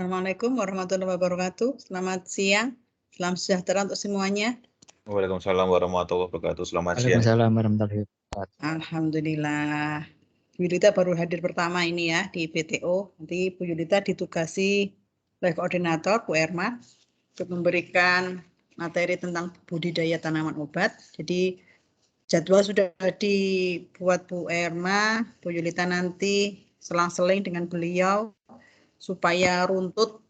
Assalamualaikum warahmatullahi wabarakatuh. Selamat siang, salam sejahtera untuk semuanya. Waalaikumsalam warahmatullahi wabarakatuh. Selamat siang. Waalaikumsalam warahmatullahi wabarakatuh. Alhamdulillah. Bu Yulita baru hadir pertama ini ya di BTO. Nanti Bu Yulita ditugasi oleh koordinator Bu Erma untuk memberikan materi tentang budidaya tanaman obat. Jadi jadwal sudah dibuat Bu Erma, Bu Yulita nanti selang-seling dengan beliau supaya runtut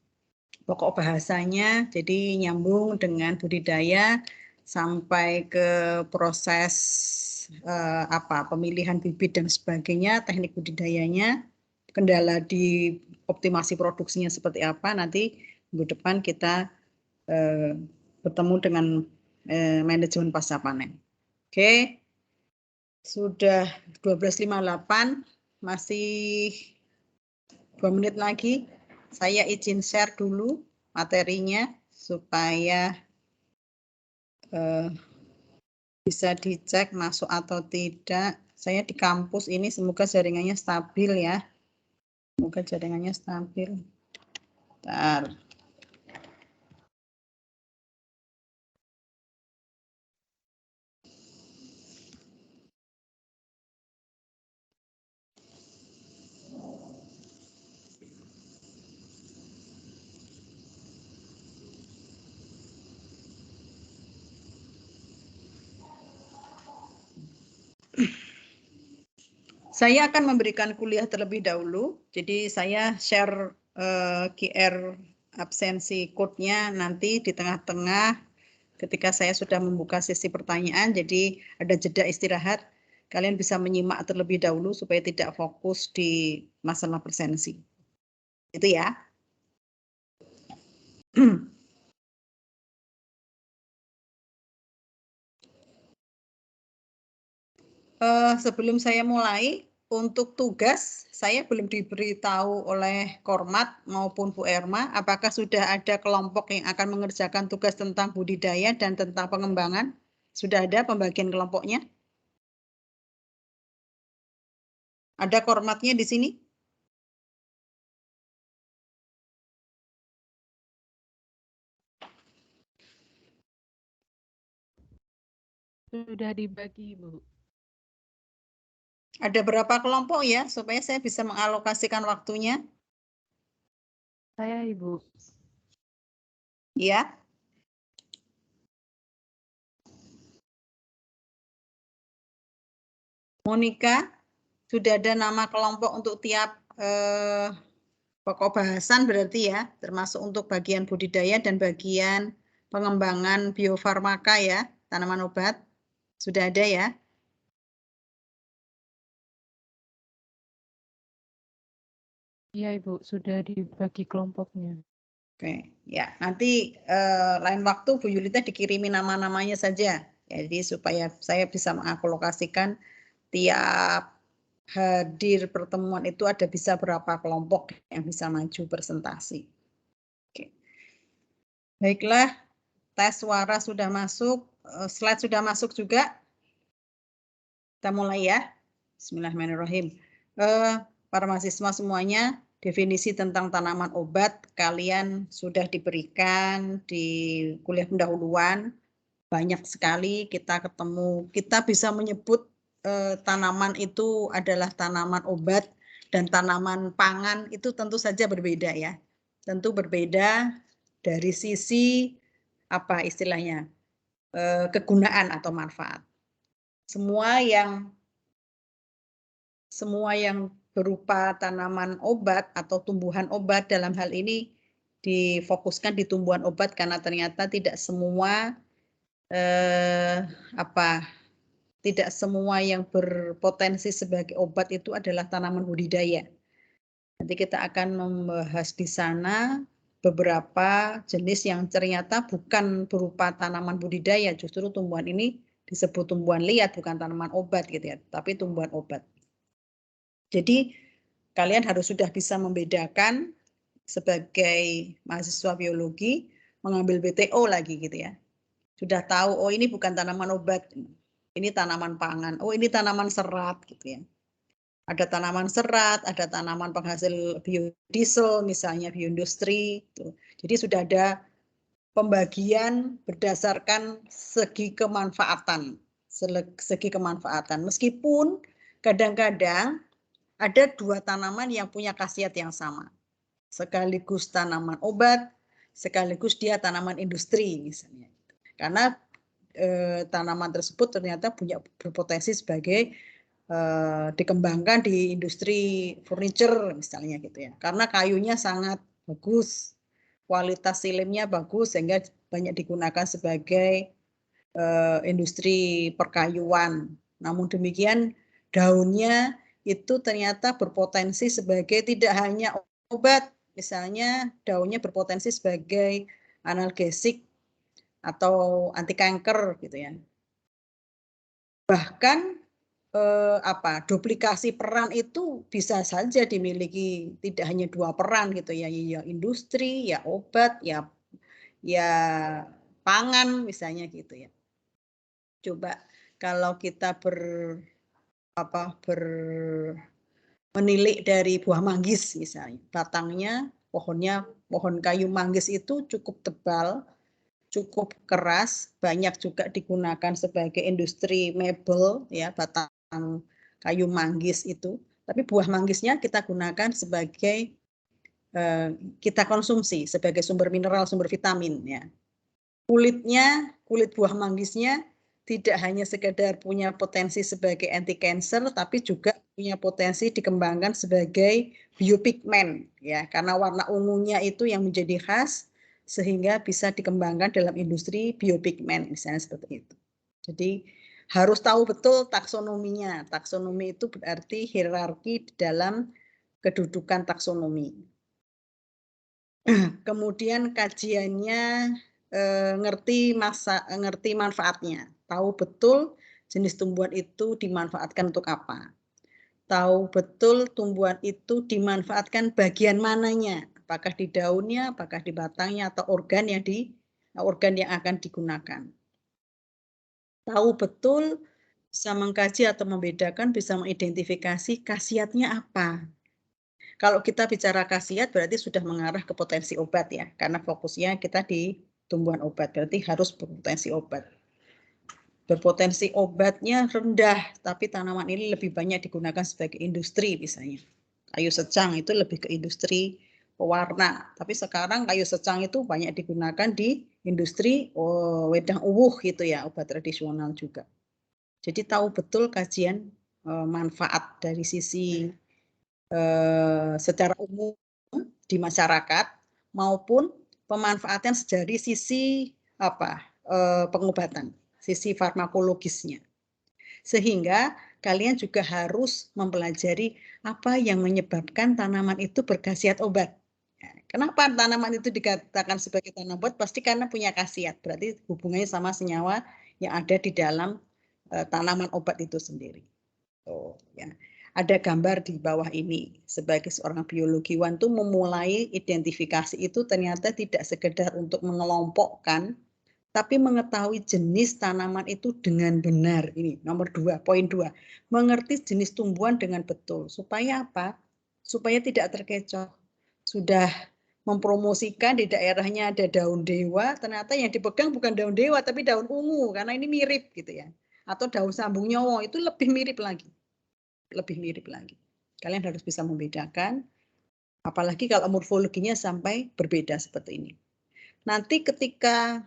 pokok bahasanya, jadi nyambung dengan budidaya sampai ke proses pemilihan bibit dan sebagainya, teknik budidayanya, kendala di optimasi produksinya seperti apa. Nanti minggu depan kita bertemu dengan manajemen pasca panen. Oke, sudah 12.58, masih 2 menit lagi. Saya izin share dulu materinya supaya bisa dicek masuk atau tidak. Saya di kampus ini semoga jaringannya stabil ya. Semoga jaringannya stabil. Bentar. Saya akan memberikan kuliah terlebih dahulu. Jadi saya share QR absensi code-nya nanti di tengah-tengah ketika saya sudah membuka sesi pertanyaan. Jadi ada jeda istirahat. Kalian bisa menyimak terlebih dahulu supaya tidak fokus di masalah presensi. Itu ya. Sebelum saya mulai, untuk tugas saya belum diberitahu oleh Kormat maupun Bu Erma, apakah sudah ada kelompok yang akan mengerjakan tugas tentang budidaya dan tentang pengembangan? Sudah ada pembagian kelompoknya? Ada Kormatnya di sini? Sudah dibagi, Bu. Ada berapa kelompok ya, supaya saya bisa mengalokasikan waktunya? Saya, Ibu. Ya. Monika, sudah ada nama kelompok untuk tiap pokok bahasan berarti ya, termasuk untuk bagian budidaya dan bagian pengembangan biofarmaka ya, tanaman obat. Sudah ada ya? Iya, Ibu, sudah dibagi kelompoknya. Oke, ya nanti lain waktu Bu Yulita dikirimi nama-namanya saja. Jadi supaya saya bisa mengalokasikan tiap hadir pertemuan itu ada bisa berapa kelompok yang bisa maju presentasi. Oke. Baiklah, tes suara sudah masuk, slide sudah masuk juga. Kita mulai ya. Bismillahirrahmanirrahim. Para mahasiswa semuanya, definisi tentang tanaman obat kalian sudah diberikan di kuliah pendahuluan. Banyak sekali kita ketemu, kita bisa menyebut tanaman itu adalah tanaman obat dan tanaman pangan itu tentu saja berbeda ya. Tentu berbeda dari sisi apa istilahnya kegunaan atau manfaat. Semua yang berupa tanaman obat atau tumbuhan obat dalam hal ini difokuskan di tumbuhan obat karena ternyata tidak semua tidak semua yang berpotensi sebagai obat itu adalah tanaman budidaya. Nanti kita akan membahas di sana beberapa jenis yang ternyata bukan berupa tanaman budidaya, justru tumbuhan ini disebut tumbuhan liat, bukan tanaman obat gitu ya, tapi tumbuhan obat. Jadi kalian harus sudah bisa membedakan sebagai mahasiswa biologi, mengambil BTO lagi gitu ya. Sudah tahu, oh ini bukan tanaman obat, ini tanaman pangan, oh ini tanaman serat gitu ya. Ada tanaman serat, ada tanaman penghasil biodiesel, misalnya bioindustri. Jadi sudah ada pembagian berdasarkan segi kemanfaatan. Meskipun kadang-kadang ada dua tanaman yang punya khasiat yang sama. Sekaligus tanaman obat, sekaligus dia tanaman industri misalnya. Karena tanaman tersebut ternyata punya berpotensi sebagai dikembangkan di industri furniture misalnya gitu ya. Karena kayunya sangat bagus, kualitas silimnya bagus sehingga banyak digunakan sebagai industri perkayuan. Namun demikian daunnya itu ternyata berpotensi sebagai tidak hanya obat, misalnya daunnya berpotensi sebagai analgesik atau anti kanker gitu ya. Bahkan duplikasi peran itu bisa saja dimiliki tidak hanya dua peran gitu ya, ya industri, ya obat, ya pangan misalnya gitu ya. Coba kalau kita menilik dari buah manggis misalnya, batangnya pohon kayu manggis itu cukup tebal, cukup keras, banyak juga digunakan sebagai industri mebel ya, batang kayu manggis itu. Tapi buah manggisnya kita gunakan sebagai kita konsumsi sebagai sumber mineral, sumber vitamin ya. Kulit buah manggisnya tidak hanya sekedar punya potensi sebagai anti cancer, tapi juga punya potensi dikembangkan sebagai biopigmen ya, karena warna ungunya itu yang menjadi khas sehingga bisa dikembangkan dalam industri biopigmen misalnya seperti itu. Jadi harus tahu betul taksonominya. Taksonomi itu berarti hierarki di dalam kedudukan taksonomi. Kemudian kajiannya ngerti manfaatnya, tahu betul jenis tumbuhan itu dimanfaatkan untuk apa, tahu betul tumbuhan itu dimanfaatkan bagian mananya, apakah di daunnya, apakah di batangnya, atau organ yang akan digunakan. Tahu betul, bisa mengkaji atau membedakan, bisa mengidentifikasi khasiatnya apa. Kalau kita bicara khasiat berarti sudah mengarah ke potensi obat ya, karena fokusnya kita di tumbuhan obat, berarti harus berpotensi obat. Berpotensi obatnya rendah, tapi tanaman ini lebih banyak digunakan sebagai industri misalnya. Kayu secang itu lebih ke industri pewarna, tapi sekarang kayu secang itu banyak digunakan di industri wedang uwuh gitu ya, obat tradisional juga. Jadi tahu betul kajian manfaat dari sisi secara umum di masyarakat maupun pemanfaatan dari sisi pengobatan, sisi farmakologisnya. Sehingga kalian juga harus mempelajari apa yang menyebabkan tanaman itu berkhasiat obat. Kenapa tanaman itu dikatakan sebagai tanaman obat? Pasti karena punya khasiat. Berarti hubungannya sama senyawa yang ada di dalam tanaman obat itu sendiri. Ya. Ada gambar di bawah ini. Sebagai seorang biologiwan tuh memulai identifikasi itu ternyata tidak sekedar untuk mengelompokkan, tapi mengetahui jenis tanaman itu dengan benar. Ini nomor 2, poin 2. Mengerti jenis tumbuhan dengan betul. Supaya apa? Supaya tidak terkecoh. Sudah mempromosikan di daerahnya ada daun dewa, ternyata yang dipegang bukan daun dewa tapi daun ungu, karena ini mirip gitu ya. Atau daun sambung nyowo, itu lebih mirip lagi. Kalian harus bisa membedakan, apalagi kalau morfologinya sampai berbeda seperti ini. Nanti ketika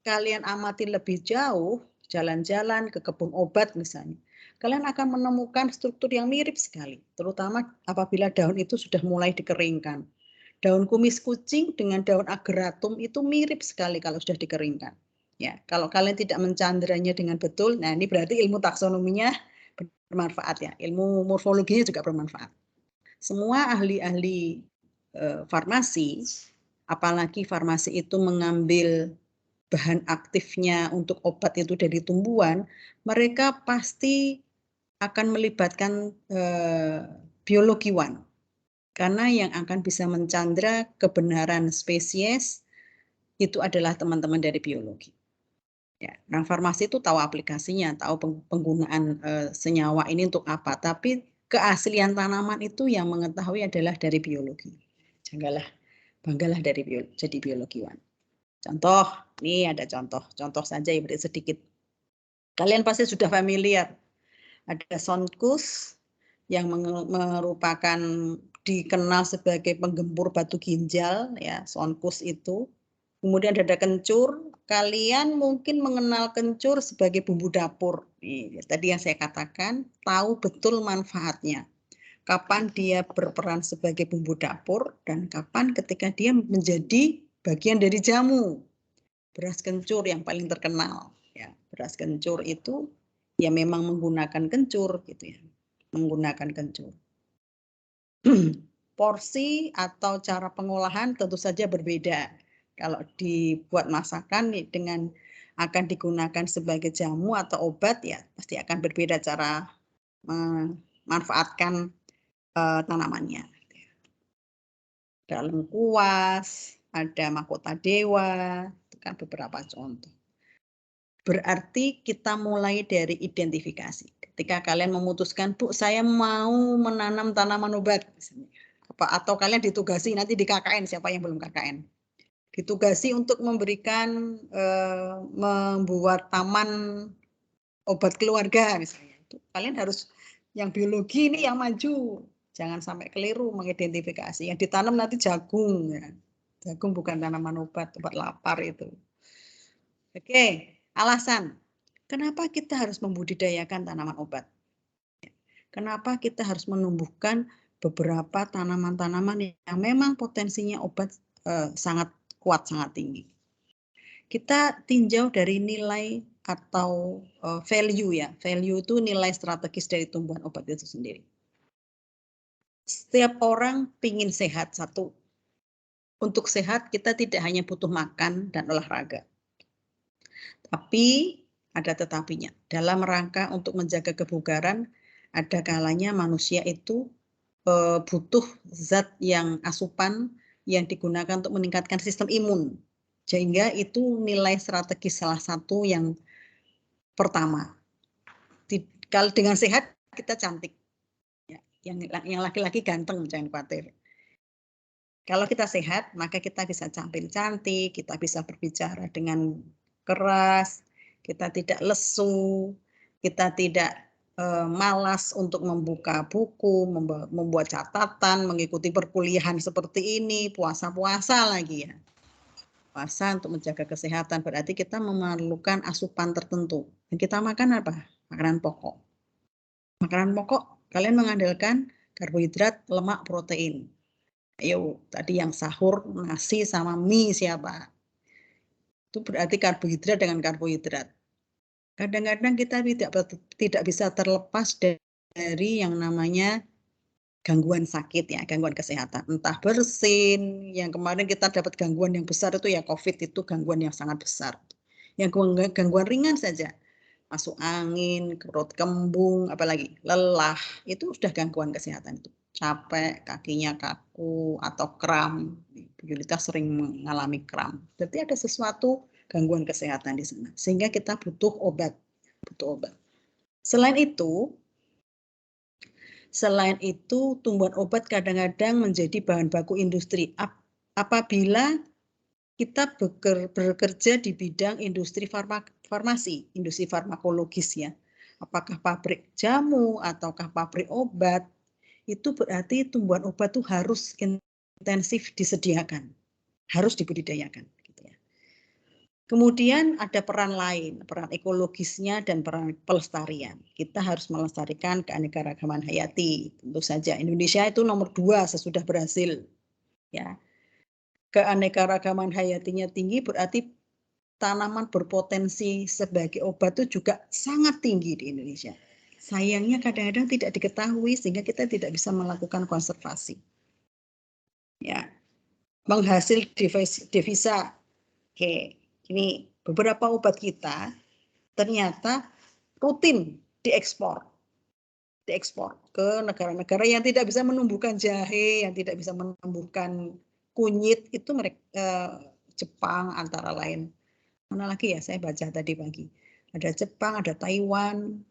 kalian amati lebih jauh, jalan-jalan ke kebun obat misalnya, kalian akan menemukan struktur yang mirip sekali, terutama apabila daun itu sudah mulai dikeringkan. Daun kumis kucing dengan daun ageratum itu mirip sekali kalau sudah dikeringkan. Ya, kalau kalian tidak mencandranya dengan betul, nah ini berarti ilmu taksonominya bermanfaat ya, ilmu morfologinya juga bermanfaat. Semua ahli-ahli farmasi, apalagi farmasi itu mengambil bahan aktifnya untuk obat itu dari tumbuhan, mereka pasti akan melibatkan biologiwan. Karena yang akan bisa mencandra kebenaran spesies itu adalah teman-teman dari biologi. Ya, orang farmasi itu tahu aplikasinya, tahu penggunaan senyawa ini untuk apa, tapi keaslian tanaman itu yang mengetahui adalah dari biologi. Banggalah dari jadi biologiwan. Contoh, ini ada contoh saja ya, beri sedikit. Kalian pasti sudah familiar. Ada sonkus yang merupakan dikenal sebagai penggempur batu ginjal, ya, sonkus itu. Kemudian ada kencur. Kalian mungkin mengenal kencur sebagai bumbu dapur. Tadi yang saya katakan, tahu betul manfaatnya. Kapan dia berperan sebagai bumbu dapur dan kapan ketika dia menjadi bagian dari jamu. Beras kencur yang paling terkenal, ya. Beras kencur itu ya memang menggunakan kencur gitu ya. Menggunakan kencur. Porsi atau cara pengolahan tentu saja berbeda. Kalau dibuat masakan dengan akan digunakan sebagai jamu atau obat ya pasti akan berbeda cara memanfaatkan tanamannya. Ada lengkuas, ada mahkota dewa, itu kan beberapa contoh. Berarti kita mulai dari identifikasi. Ketika kalian memutuskan, Bu, saya mau menanam tanaman obat, atau kalian ditugasi nanti di KKN, siapa yang belum KKN? Ditugasi untuk memberikan membuat taman obat keluarga misalnya. Kalian harus yang biologi ini yang maju. Jangan sampai keliru mengidentifikasi. Yang ditanam nanti jagung. Ya. Jagung bukan tanaman obat, obat lapar itu. Oke, alasan. Kenapa kita harus membudidayakan tanaman obat? Kenapa kita harus menumbuhkan beberapa tanaman-tanaman yang memang potensinya obat sangat kuat, sangat tinggi. Kita tinjau dari nilai atau value ya. Value itu nilai strategis dari tumbuhan obat itu sendiri. Setiap orang ingin sehat, satu. Untuk sehat kita tidak hanya butuh makan dan olahraga. Tapi ada tetapinya. Dalam rangka untuk menjaga kebugaran, ada kalanya manusia itu butuh zat yang asupan yang digunakan untuk meningkatkan sistem imun. Sehingga itu nilai strategis salah satu yang pertama. Kalau dengan sehat kita cantik. Ya, yang laki-laki ganteng, jangan khawatir. Kalau kita sehat, maka kita bisa tampil cantik, kita bisa berbicara dengan keras, kita tidak lesu, kita tidak malas untuk membuka buku, membuat catatan, mengikuti perkuliahan seperti ini, puasa-puasa lagi ya. Puasa untuk menjaga kesehatan, berarti kita memerlukan asupan tertentu. Dan kita makan apa? Makanan pokok. Makanan pokok, kalian mengandalkan karbohidrat, lemak, protein. Ayo, tadi yang sahur, nasi sama mie siapa? Itu berarti karbohidrat dengan karbohidrat. Kadang-kadang kita tidak bisa terlepas dari yang namanya gangguan sakit ya, gangguan kesehatan. Entah bersin, yang kemarin kita dapat gangguan yang besar itu ya COVID itu gangguan yang sangat besar. Yang gangguan ringan saja, masuk angin, perut kembung, apalagi lelah, itu sudah gangguan kesehatan itu. Capek, kakinya kaku, atau kram. Bu Yulita sering mengalami kram. Berarti ada sesuatu gangguan kesehatan di sana. Sehingga kita butuh obat. Selain itu, tumbuhan obat kadang-kadang menjadi bahan baku industri. Apabila kita bekerja di bidang industri farmasi, industri farmakologis ya. Apakah pabrik jamu ataukah pabrik obat, itu berarti tumbuhan obat itu harus intensif disediakan, harus dibudidayakan. Gitu ya. Kemudian ada peran lain, peran ekologisnya dan peran pelestarian. Kita harus melestarikan keanekaragaman hayati. Tentu saja Indonesia itu nomor 2 sesudah Brasil. Ya. Keanekaragaman hayatinya tinggi berarti tanaman berpotensi sebagai obat itu juga sangat tinggi di Indonesia. Sayangnya kadang-kadang tidak diketahui sehingga kita tidak bisa melakukan konservasi. Ya, menghasil devisa. Oke, ini beberapa obat kita ternyata rutin diekspor ke negara-negara yang tidak bisa menumbuhkan jahe, yang tidak bisa menumbuhkan kunyit, itu mereka Jepang antara lain. Mana lagi ya, saya baca tadi pagi. Ada Jepang, ada Taiwan.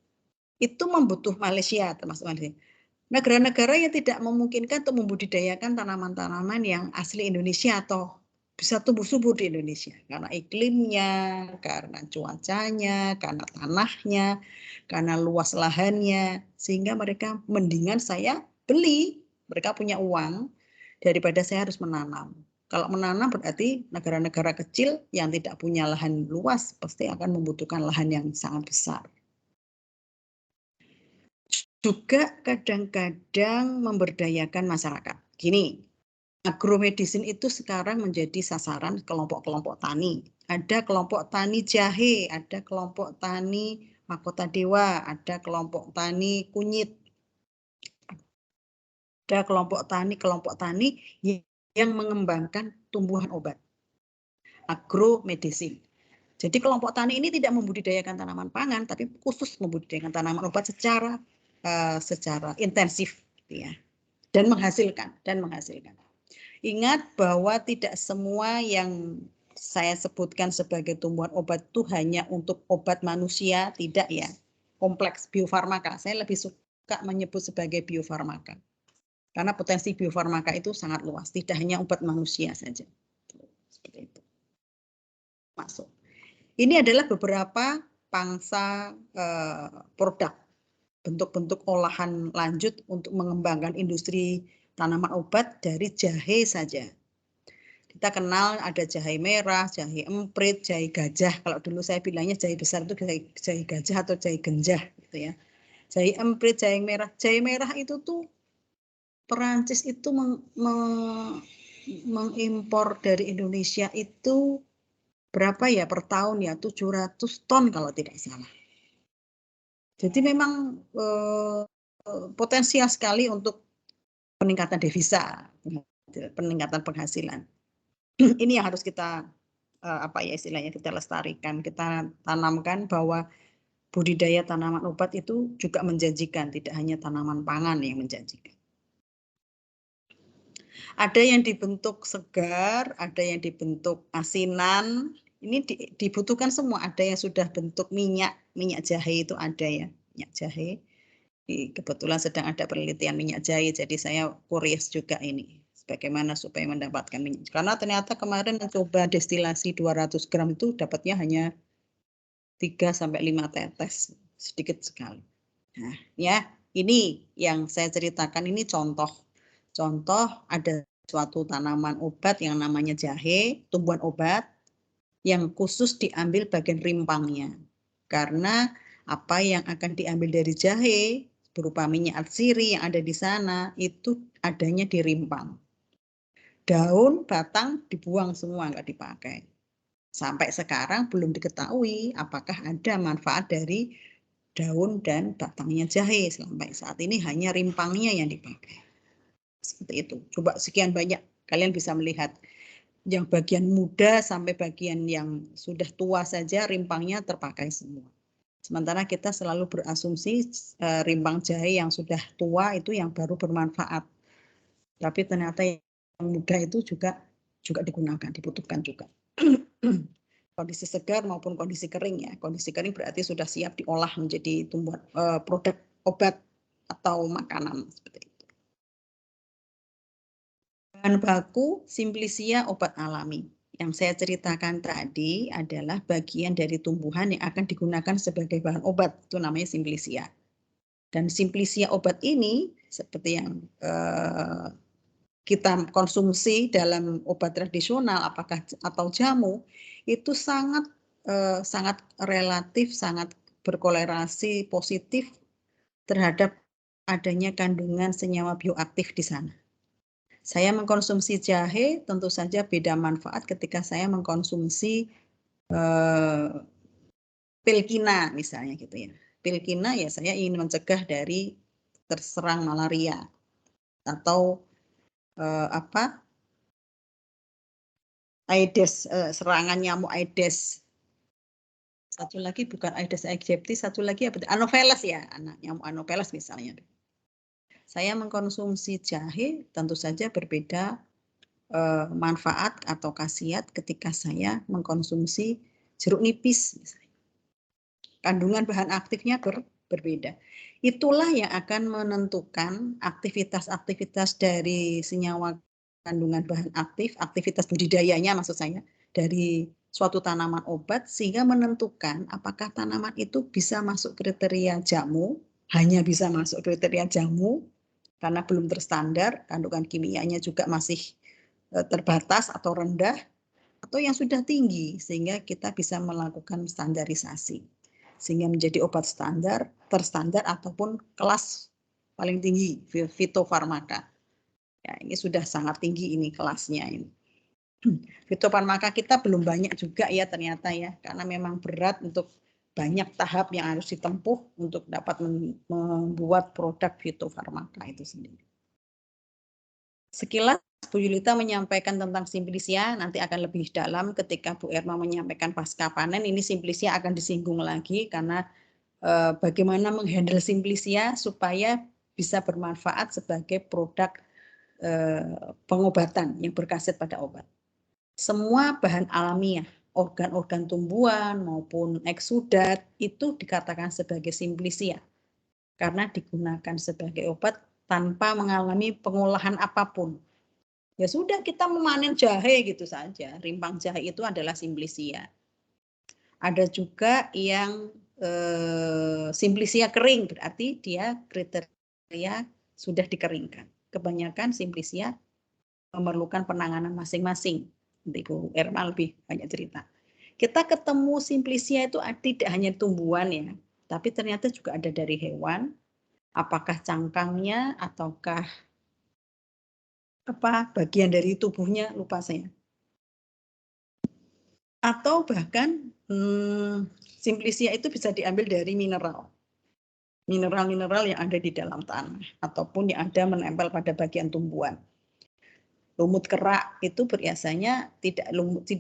Itu membutuhkan Malaysia, termasuk Malaysia. Negara-negara yang tidak memungkinkan untuk membudidayakan tanaman-tanaman yang asli Indonesia atau bisa tumbuh subur di Indonesia karena iklimnya, karena cuacanya, karena tanahnya, karena luas lahannya, sehingga mereka mendingan saya beli, mereka punya uang daripada saya harus menanam. Kalau menanam berarti negara-negara kecil yang tidak punya lahan luas pasti akan membutuhkan lahan yang sangat besar. Juga kadang-kadang memberdayakan masyarakat. Gini, agromedicine itu sekarang menjadi sasaran kelompok-kelompok tani. Ada kelompok tani jahe, ada kelompok tani mahkota dewa, ada kelompok tani kunyit, ada kelompok tani yang mengembangkan tumbuhan obat. Agromedicine. Jadi kelompok tani ini tidak membudidayakan tanaman pangan, tapi khusus membudidayakan tanaman obat secara intensif, ya, dan menghasilkan. Ingat bahwa tidak semua yang saya sebutkan sebagai tumbuhan obat itu hanya untuk obat manusia, tidak ya. Kompleks biofarmaka, saya lebih suka menyebut sebagai biofarmaka. Karena potensi biofarmaka itu sangat luas, tidak hanya obat manusia saja. Seperti itu. Masuk. Ini adalah beberapa pangsa produk, bentuk-bentuk olahan lanjut untuk mengembangkan industri tanaman obat dari jahe saja. Kita kenal ada jahe merah, jahe emprit, jahe gajah. Kalau dulu saya bilangnya jahe besar itu jahe gajah atau jahe genjah, gitu ya. Jahe emprit, jahe merah. Jahe merah itu tuh Perancis itu mengimpor dari Indonesia itu berapa ya per tahun ya, 700 ton kalau tidak salah. Jadi memang potensial sekali untuk peningkatan devisa, peningkatan penghasilan. Ini yang harus kita istilahnya kita lestarikan, kita tanamkan bahwa budidaya tanaman obat itu juga menjanjikan, tidak hanya tanaman pangan yang menjanjikan. Ada yang dibentuk segar, ada yang dibentuk asinan. Ini dibutuhkan semua. Ada yang sudah bentuk minyak jahe itu ada ya, minyak jahe. Kebetulan sedang ada penelitian minyak jahe, jadi saya curious juga ini. Bagaimana supaya mendapatkan minyak. Karena ternyata kemarin mencoba destilasi 200 gram itu dapatnya hanya 3-5 tetes, sedikit sekali. Nah, ya, ini yang saya ceritakan ini contoh ada suatu tanaman obat yang namanya jahe, tumbuhan obat yang khusus diambil bagian rimpangnya. Karena apa yang akan diambil dari jahe berupa minyak atsiri yang ada di sana itu adanya di rimpang. Daun, batang dibuang semua, nggak dipakai. Sampai sekarang belum diketahui apakah ada manfaat dari daun dan batangnya jahe. Sampai saat ini hanya rimpangnya yang dipakai. Seperti itu. Coba sekian banyak kalian bisa melihat yang bagian muda sampai bagian yang sudah tua saja rimpangnya terpakai semua. Sementara kita selalu berasumsi rimpang jahe yang sudah tua itu yang baru bermanfaat. Tapi ternyata yang muda itu juga digunakan, dibutuhkan juga. Kondisi segar maupun kondisi kering ya. Kondisi kering berarti sudah siap diolah menjadi tumbuhan produk obat atau makanan seperti itu. Bahan baku Simplicia obat alami. Yang saya ceritakan tadi adalah bagian dari tumbuhan yang akan digunakan sebagai bahan obat. Itu namanya Simplicia. Dan Simplicia obat ini seperti yang kita konsumsi dalam obat tradisional apakah atau jamu itu sangat relatif, sangat berkolerasi positif terhadap adanya kandungan senyawa bioaktif di sana. Saya mengkonsumsi jahe tentu saja beda manfaat ketika saya mengkonsumsi pilkina misalnya gitu ya. Pilkina ya saya ingin mencegah dari terserang malaria atau Aedes, serangan nyamuk Aedes. Satu lagi bukan Aedes aegypti, satu lagi apa? Anopheles ya, nyamuk Anopheles misalnya. Saya mengkonsumsi jahe tentu saja berbeda manfaat atau khasiat ketika saya mengkonsumsi jeruk nipis misalnya. Kandungan bahan aktifnya berbeda. Itulah yang akan menentukan aktivitas-aktivitas dari senyawa kandungan bahan aktif, aktivitas budidayanya maksud saya, dari suatu tanaman obat, sehingga menentukan apakah tanaman itu bisa masuk kriteria jamu, hanya bisa masuk kriteria jamu, karena belum terstandar, kandungan kimianya juga masih terbatas atau rendah, atau yang sudah tinggi, sehingga kita bisa melakukan standarisasi. Sehingga menjadi obat standar, terstandar, ataupun kelas paling tinggi, fitofarmaka. Ya, ini sudah sangat tinggi ini kelasnya ini. Fitofarmaka kita belum banyak juga ya ternyata ya, karena memang berat untuk banyak tahap yang harus ditempuh untuk dapat membuat produk fitofarmaka itu sendiri. Sekilas Bu Yulita menyampaikan tentang Simplisia, nanti akan lebih dalam ketika Bu Erma menyampaikan pasca panen. Ini Simplisia akan disinggung lagi karena bagaimana menghandle Simplisia supaya bisa bermanfaat sebagai produk pengobatan yang berkhasiat pada obat. Semua bahan alamiah, organ-organ tumbuhan maupun eksudat itu dikatakan sebagai Simplisia karena digunakan sebagai obat tanpa mengalami pengolahan apapun. Ya sudah, kita memanen jahe gitu saja. Rimpang jahe itu adalah Simplisia. Ada juga yang Simplisia kering, berarti dia kriteria sudah dikeringkan. Kebanyakan Simplisia memerlukan penanganan masing-masing. Nanti Bu Erma lebih banyak cerita. Kita ketemu Simplisia itu tidak hanya tumbuhan ya, tapi ternyata juga ada dari hewan. Apakah cangkangnya ataukah bagian dari tubuhnya, lupa saya. Atau bahkan Simplisia itu bisa diambil dari mineral. Mineral-mineral yang ada di dalam tanah ataupun yang ada menempel pada bagian tumbuhan. Lumut kerak itu biasanya tidak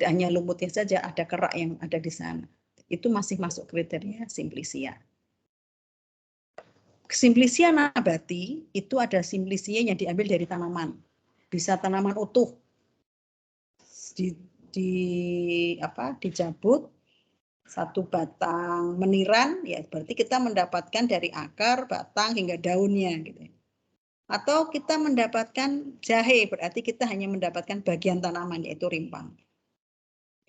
hanya lumutnya saja, ada kerak yang ada di sana. Itu masih masuk kriteria Simplisia. Simplisia nabati itu ada Simplisia yang diambil dari tanaman. Bisa tanaman utuh. Dicabut satu batang meniran, ya berarti kita mendapatkan dari akar, batang hingga daunnya gitu. Atau kita mendapatkan jahe, berarti kita hanya mendapatkan bagian tanaman yaitu rimpang.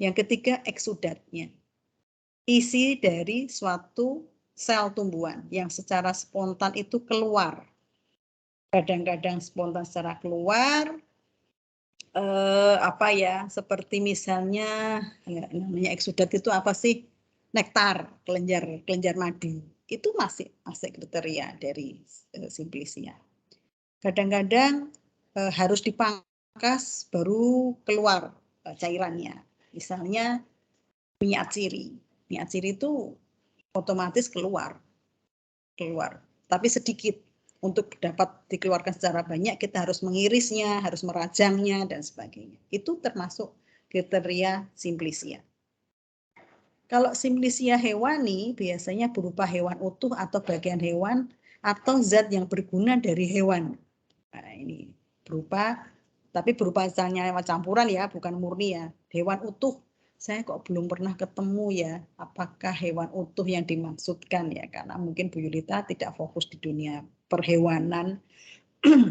Yang ketiga eksudatnya. Isi dari suatu sel tumbuhan yang secara spontan itu keluar. Kadang-kadang spontan secara keluar, seperti misalnya namanya eksudat itu apa sih? Nektar, kelenjar madu. Itu masih kriteria dari Simplisia. Kadang-kadang harus dipangkas baru keluar cairannya. Misalnya minyak ciri. Minyak ciri itu otomatis keluar. Tapi sedikit. Untuk dapat dikeluarkan secara banyak, kita harus mengirisnya, harus merajangnya, dan sebagainya. Itu termasuk kriteria Simplisia. Kalau Simplisia hewani, biasanya berupa hewan utuh atau bagian hewan, atau zat yang berguna dari hewan. Nah, ini berupa senyawa campuran ya, bukan murni ya. Hewan utuh, saya kok belum pernah ketemu ya, apakah hewan utuh yang dimaksudkan ya, karena mungkin Bu Yulita tidak fokus di dunia perhewanan.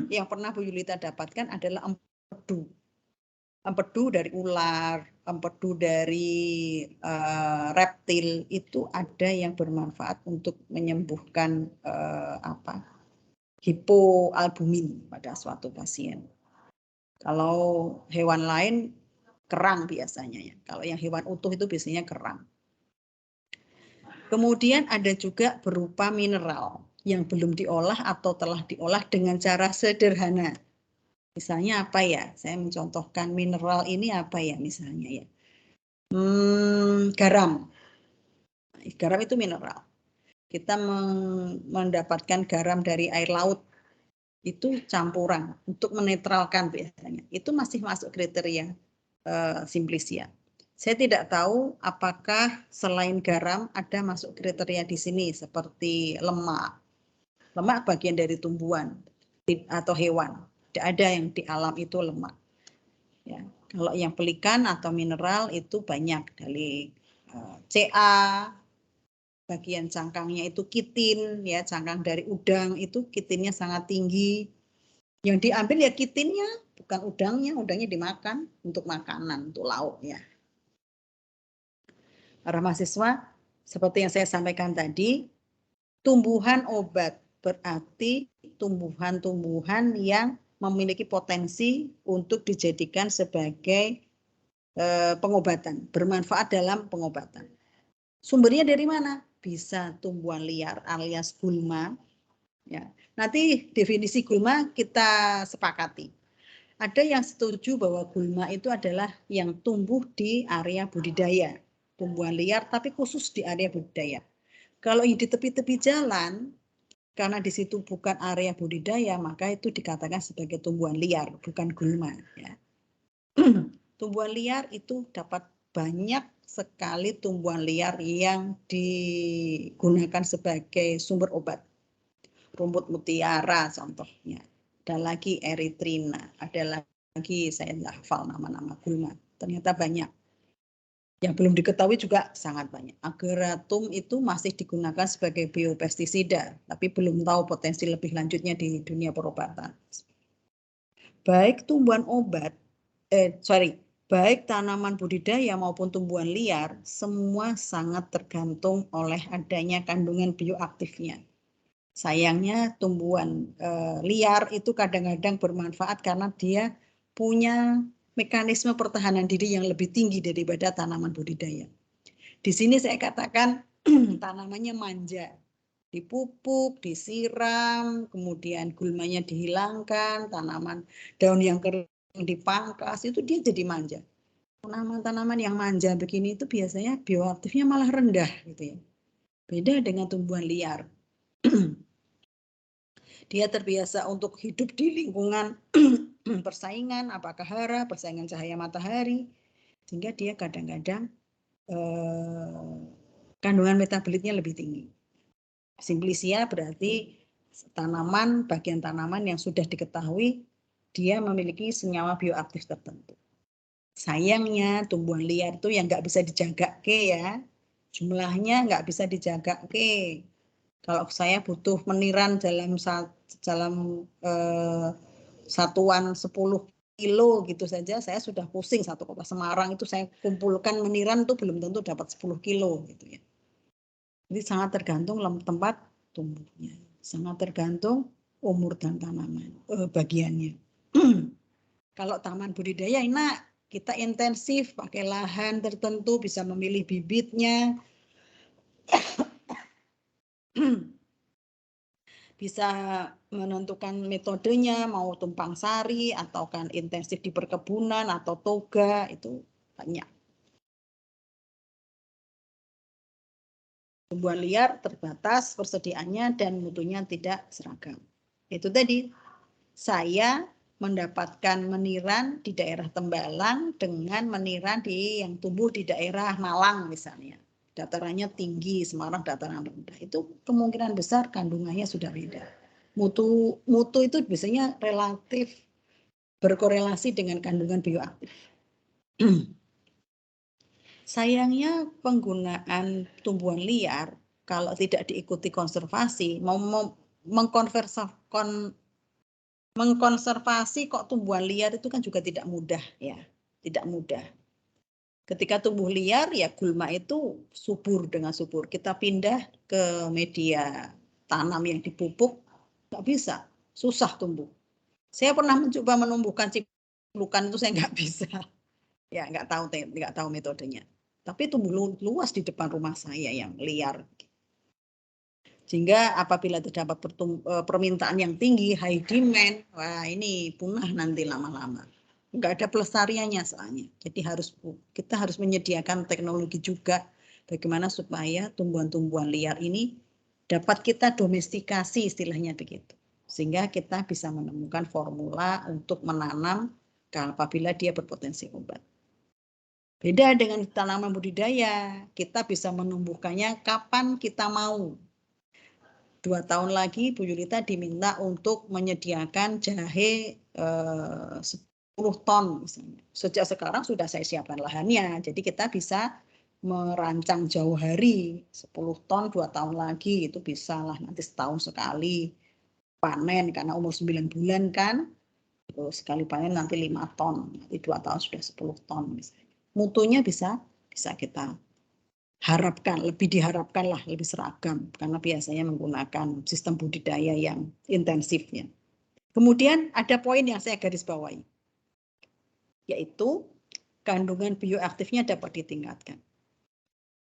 Yang pernah Bu Yulita dapatkan adalah empedu. Empedu dari ular, empedu dari reptil, itu ada yang bermanfaat untuk menyembuhkan hipoalbumin pada suatu pasien. Kalau hewan lain kerang biasanya ya. Kalau yang hewan utuh itu biasanya kerang. Kemudian ada juga berupa mineral yang belum diolah atau telah diolah dengan cara sederhana. Misalnya apa ya? Saya mencontohkan mineral ini apa ya misalnya ya. Garam. Garam itu mineral. Kita mendapatkan garam dari air laut. Itu campuran untuk menetralkan biasanya. Itu masih masuk kriteria Simplisia. Saya tidak tahu apakah selain garam ada masuk kriteria di sini seperti lemak. Lemak bagian dari tumbuhan atau hewan. Tidak ada yang di alam itu lemak. Ya, kalau yang pelikan atau mineral itu banyak dari Ca, bagian cangkangnya itu kitin, ya cangkang dari udang itu kitinnya sangat tinggi. Yang diambil ya kitinnya, bukan udangnya dimakan untuk makanan, untuk lauk ya. Para mahasiswa, seperti yang saya sampaikan tadi, tumbuhan obat berarti tumbuhan-tumbuhan yang memiliki potensi untuk dijadikan sebagai pengobatan, bermanfaat dalam pengobatan. Sumbernya dari mana? Bisa tumbuhan liar alias gulma. Ya. Nanti definisi gulma kita sepakati. Ada yang setuju bahwa gulma itu adalah yang tumbuh di area budidaya, tumbuhan liar tapi khusus di area budidaya. Kalau yang di tepi-tepi jalan, karena di situ bukan area budidaya, maka itu dikatakan sebagai tumbuhan liar, bukan gulma. Ya. Tumbuhan liar itu dapat banyak sekali tumbuhan liar yang digunakan sebagai sumber obat. Rumput mutiara contohnya. Ada lagi eritrina, ada lagi saya tidak hafal nama-nama gulma. Ternyata banyak. Yang belum diketahui juga sangat banyak. Ageratum itu masih digunakan sebagai biopestisida, tapi belum tahu potensi lebih lanjutnya di dunia perobatan. Baik tumbuhan obat, baik tanaman budidaya maupun tumbuhan liar, semua sangat tergantung oleh adanya kandungan bioaktifnya. Sayangnya tumbuhan liar itu kadang-kadang bermanfaat karena dia punya mekanisme pertahanan diri yang lebih tinggi daripada tanaman budidaya. Di sini saya katakan tanamannya manja, dipupuk, disiram, kemudian gulmanya dihilangkan, tanaman daun yang kering dipangkas, itu dia jadi manja. Tanaman-tanaman yang manja begini itu biasanya bioaktifnya malah rendah gitu ya. Beda dengan tumbuhan liar. Dia terbiasa untuk hidup di lingkungan persaingan, apakah hara, persaingan cahaya matahari, sehingga dia kadang-kadang kandungan metabolitnya lebih tinggi. Simplicia berarti tanaman, bagian tanaman yang sudah diketahui dia memiliki senyawa bioaktif tertentu. Sayangnya tumbuhan liar itu yang nggak bisa dijaga ya, jumlahnya nggak bisa dijaga. Kalau saya butuh meniran dalam satuan 10 kilo gitu saja, saya sudah pusing. Satu kota Semarang itu saya kumpulkan meniran itu belum tentu dapat 10 kilo gitu ya. Jadi sangat tergantung tempat tumbuhnya, sangat tergantung umur dan tanaman bagiannya. Kalau taman budidaya enak, kita intensif pakai lahan tertentu, bisa memilih bibitnya. Bisa menentukan metodenya, mau tumpang sari atau kan intensif di perkebunan atau toga, itu banyak. Tumbuhan liar terbatas persediaannya dan mutunya tidak seragam. Itu tadi, saya mendapatkan meniran di daerah Tembalang dengan meniran yang tumbuh di daerah Malang misalnya. Datarannya tinggi, Semarang dataran rendah. Itu kemungkinan besar kandungannya sudah beda. Mutu itu biasanya relatif berkorelasi dengan kandungan bioaktif. Sayangnya penggunaan tumbuhan liar kalau tidak diikuti konservasi, mengkonservasi kok tumbuhan liar itu kan juga tidak mudah ya, tidak mudah. Ketika tumbuh liar ya gulma itu subur dengan subur. Kita pindah ke media tanam yang dipupuk, nggak bisa, susah tumbuh. Saya pernah mencoba menumbuhkan ciplukan itu saya nggak bisa, ya nggak tahu metodenya. Tapi tumbuh luas di depan rumah saya yang liar. Sehingga apabila terdapat permintaan yang tinggi, high demand, wah ini punah nanti lama-lama. Nggak ada pelestariannya soalnya. Jadi kita harus menyediakan teknologi juga bagaimana supaya tumbuhan-tumbuhan liar ini dapat kita domestikasi istilahnya begitu. Sehingga kita bisa menemukan formula untuk menanam apabila dia berpotensi obat. Beda dengan tanaman budidaya, kita bisa menumbuhkannya kapan kita mau. 2 tahun lagi Bu Yulita diminta untuk menyediakan jahe 10 ton misalnya. Sejak sekarang sudah saya siapkan lahannya, jadi kita bisa merancang jauh hari, 10 ton 2 tahun lagi itu bisa lah, nanti setahun sekali panen karena umur 9 bulan kan. Terus sekali panen nanti 5 ton, nanti 2 tahun sudah 10 ton misalnya. Mutunya bisa kita harapkan, lebih diharapkan lah, lebih seragam karena biasanya menggunakan sistem budidaya yang intensifnya. Kemudian ada poin yang saya garis bawahi, yaitu kandungan bioaktifnya dapat ditingkatkan.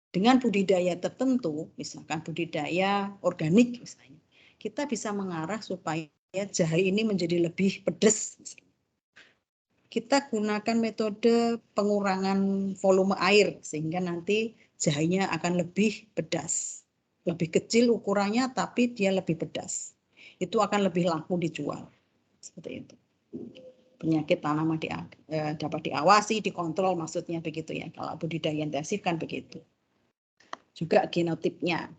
Dengan budidaya tertentu, misalkan budidaya organik misalnya, kita bisa mengarah supaya jahe ini menjadi lebih pedas. Kita gunakan metode pengurangan volume air sehingga nanti jahenya akan lebih pedas. Lebih kecil ukurannya tapi dia lebih pedas. Itu akan lebih laku dijual. Seperti itu. Penyakit tanaman dapat diawasi, dikontrol maksudnya begitu ya. Kalau budidaya intensif kan begitu. Juga genotipnya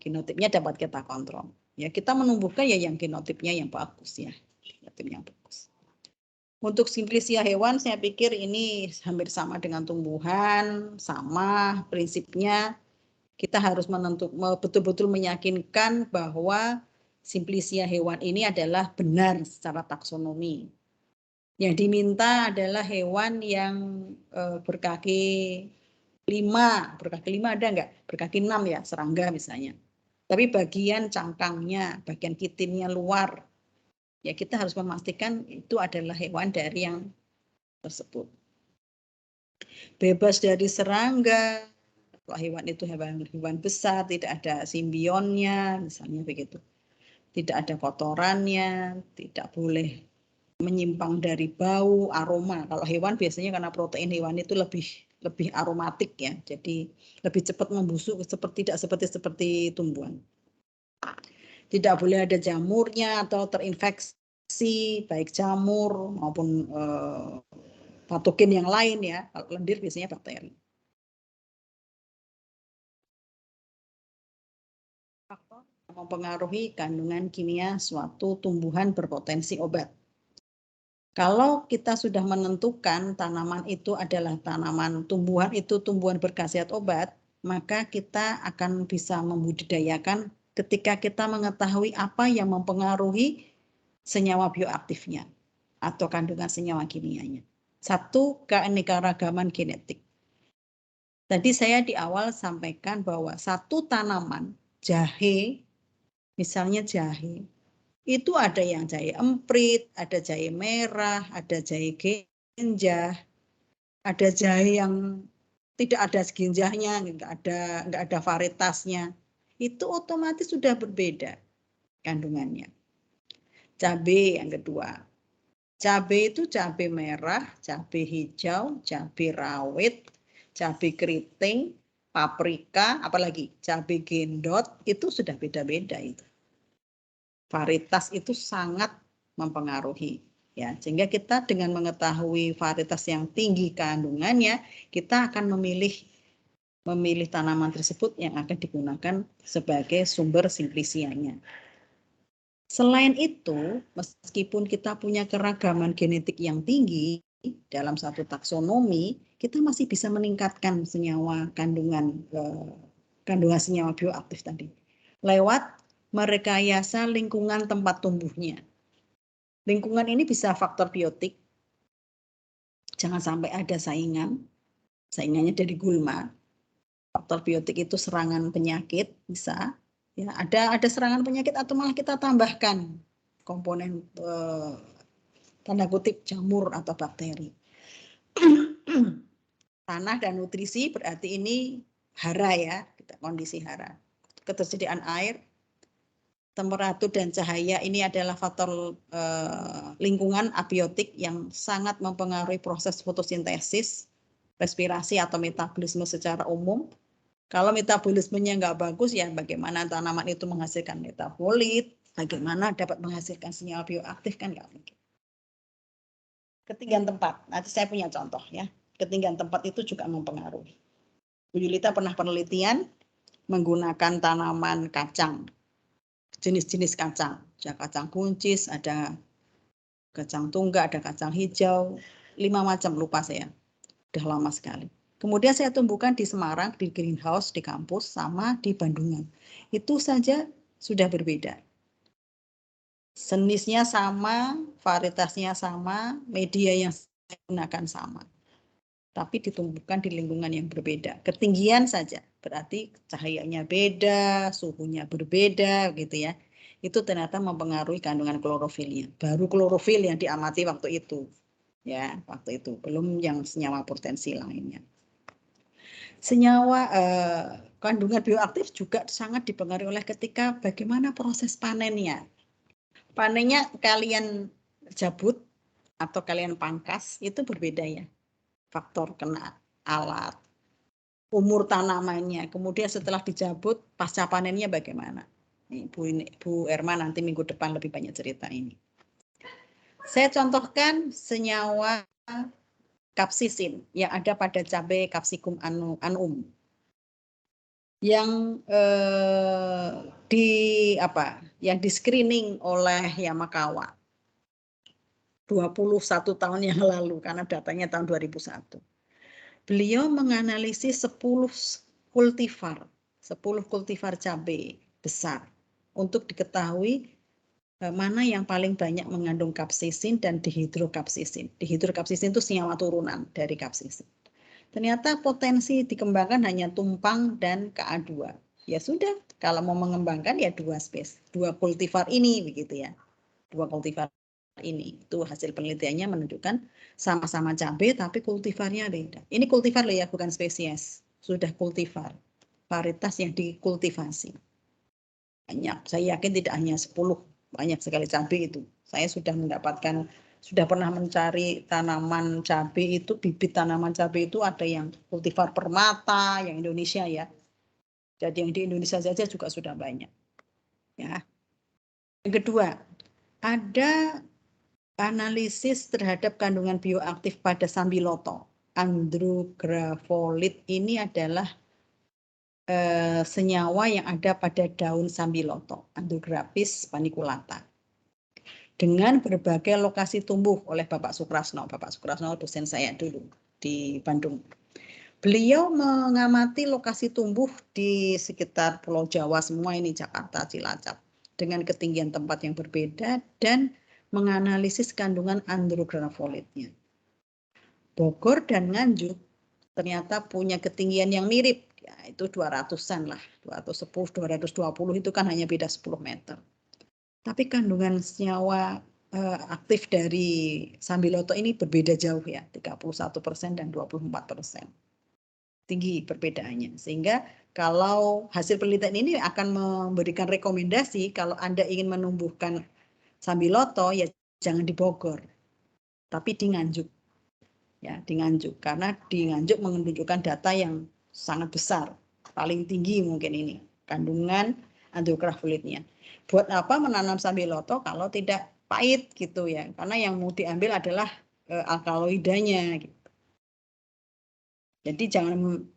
dapat kita kontrol. Ya, kita menumbuhkan ya yang genotipnya yang bagus ya. Genotipnya bagus. Untuk simplisia hewan saya pikir ini hampir sama dengan tumbuhan, sama prinsipnya. Kita harus betul-betul meyakinkan bahwa simplisia hewan ini adalah benar secara taksonomi. Yang diminta adalah hewan yang berkaki 5 ada enggak? Berkaki 6 ya, serangga misalnya. Tapi bagian cangkangnya, bagian kitinnya luar, ya kita harus memastikan itu adalah hewan dari yang tersebut. Bebas dari serangga, kalau hewan itu hewan besar, tidak ada simbionnya, misalnya begitu. Tidak ada kotorannya, tidak boleh menyimpang dari bau, aroma. Kalau hewan biasanya karena protein hewan itu lebih aromatik ya, jadi lebih cepat membusuk tidak seperti tumbuhan. Tidak boleh ada jamurnya atau terinfeksi baik jamur maupun patogen yang lain ya. Kalau lendir biasanya bakteri. Faktor yang mempengaruhi kandungan kimia suatu tumbuhan berpotensi obat. Kalau kita sudah menentukan tanaman itu adalah tumbuhan berkhasiat obat, maka kita akan bisa membudidayakan ketika kita mengetahui apa yang mempengaruhi senyawa bioaktifnya atau kandungan senyawa kimianya. 1, keanekaragaman genetik. Tadi saya di awal sampaikan bahwa satu tanaman, jahe, misalnya jahe, itu ada yang jahe emprit, ada jahe merah, ada jahe genjah, ada jahe yang tidak ada genjahnya, nggak ada varietasnya. Itu otomatis sudah berbeda kandungannya. Cabai yang kedua. Cabai itu cabai merah, cabai hijau, cabai rawit, cabai keriting, paprika, apalagi cabai gendot, itu sudah beda-beda itu. Varietas itu sangat mempengaruhi ya, sehingga kita dengan mengetahui varietas yang tinggi kandungannya, kita akan memilih tanaman tersebut yang akan digunakan sebagai sumber simplisianya. Selain itu, meskipun kita punya keragaman genetik yang tinggi dalam satu taksonomi, kita masih bisa meningkatkan kandungan senyawa bioaktif tadi lewat merekayasa lingkungan tempat tumbuhnya. Lingkungan ini bisa faktor biotik. Jangan sampai ada saingannya dari gulma. Faktor biotik itu serangan penyakit bisa. Ya, ada serangan penyakit atau malah kita tambahkan komponen tanda kutip jamur atau bakteri. Tanah dan nutrisi berarti ini hara ya, kondisi hara. Ketersediaan air, temperatur dan cahaya ini adalah faktor lingkungan abiotik yang sangat mempengaruhi proses fotosintesis, respirasi atau metabolisme secara umum. Kalau metabolismenya nggak bagus ya bagaimana tanaman itu menghasilkan metabolit, bagaimana dapat menghasilkan senyawa bioaktif kan nggak mungkin. Ketinggian tempat, nanti saya punya contoh ya. Ketinggian tempat itu juga mempengaruhi. Bu Yulita pernah penelitian menggunakan tanaman kacang. Jenis-jenis kacang, ada kacang buncis, ada kacang tunggak, ada kacang hijau, 5 macam lupa saya, udah lama sekali. Kemudian saya tumbuhkan di Semarang, di greenhouse, di kampus, sama di Bandungan. Itu saja sudah berbeda. Jenisnya sama, varietasnya sama, media yang saya gunakan sama. Tapi ditumbuhkan di lingkungan yang berbeda. Ketinggian saja, berarti cahayanya beda, suhunya berbeda, gitu ya. Itu ternyata mempengaruhi kandungan klorofilnya. Baru klorofil yang diamati waktu itu. Ya, waktu itu. Belum yang senyawa potensi lainnya. Senyawa kandungan bioaktif juga sangat dipengaruhi oleh ketika bagaimana proses panennya. Panennya kalian jabut atau kalian pangkas itu berbeda ya. Faktor kena alat, umur tanamannya, kemudian setelah dijabut pasca panennya bagaimana. Bu Erma nanti minggu depan lebih banyak cerita ini. Saya contohkan senyawa kapsisin yang ada pada cabai Capsicum annuum. Yang di screening oleh Yamakawa 21 tahun yang lalu karena datanya tahun 2001. Beliau menganalisis 10 kultivar cabai besar untuk diketahui mana yang paling banyak mengandung kapsisin dan dihidrokapsisin. Dihidrokapsisin itu senyawa turunan dari kapsisin. Ternyata potensi dikembangkan hanya tumpang dan Ka2. Ya sudah, kalau mau mengembangkan ya dua kultivar ini begitu ya. Dua kultivar ini. Itu hasil penelitiannya menunjukkan sama-sama cabai tapi kultivarnya beda. Ini kultivar loh ya, bukan spesies. Sudah kultivar. Varietas yang dikultivasi. Banyak, saya yakin tidak hanya 10, banyak sekali cabai itu. Saya sudah pernah mencari tanaman cabai itu, bibit tanaman cabai itu ada yang kultivar permata, yang Indonesia ya. Jadi yang di Indonesia saja juga sudah banyak. Ya. Yang kedua, ada analisis terhadap kandungan bioaktif pada sambiloto. Andrografolit ini adalah senyawa yang ada pada daun sambiloto, Andrographis paniculata. Dengan berbagai lokasi tumbuh oleh Bapak Sukrasno. Bapak Sukrasno dosen saya dulu di Bandung. Beliau mengamati lokasi tumbuh di sekitar Pulau Jawa semua ini, Jakarta, Cilacap, dengan ketinggian tempat yang berbeda dan menganalisis kandungan andrografolitnya. Bogor dan Nganjuk ternyata punya ketinggian yang mirip, ya, itu 200-an lah, 210, 220 itu kan hanya beda 10 meter. Tapi kandungan senyawa aktif dari sambiloto ini berbeda jauh ya, 31% dan 24%. Tinggi perbedaannya. Sehingga kalau hasil penelitian ini akan memberikan rekomendasi kalau Anda ingin menumbuhkan sambiloto ya jangan di Bogor, tapi di Nganjuk. Ya, di Nganjuk karena di Nganjuk menunjukkan data yang sangat besar, paling tinggi mungkin ini kandungan andrografolitnya. Buat apa menanam sambiloto kalau tidak pahit gitu ya? Karena yang mau diambil adalah alkaloidanya. Gitu. Jadi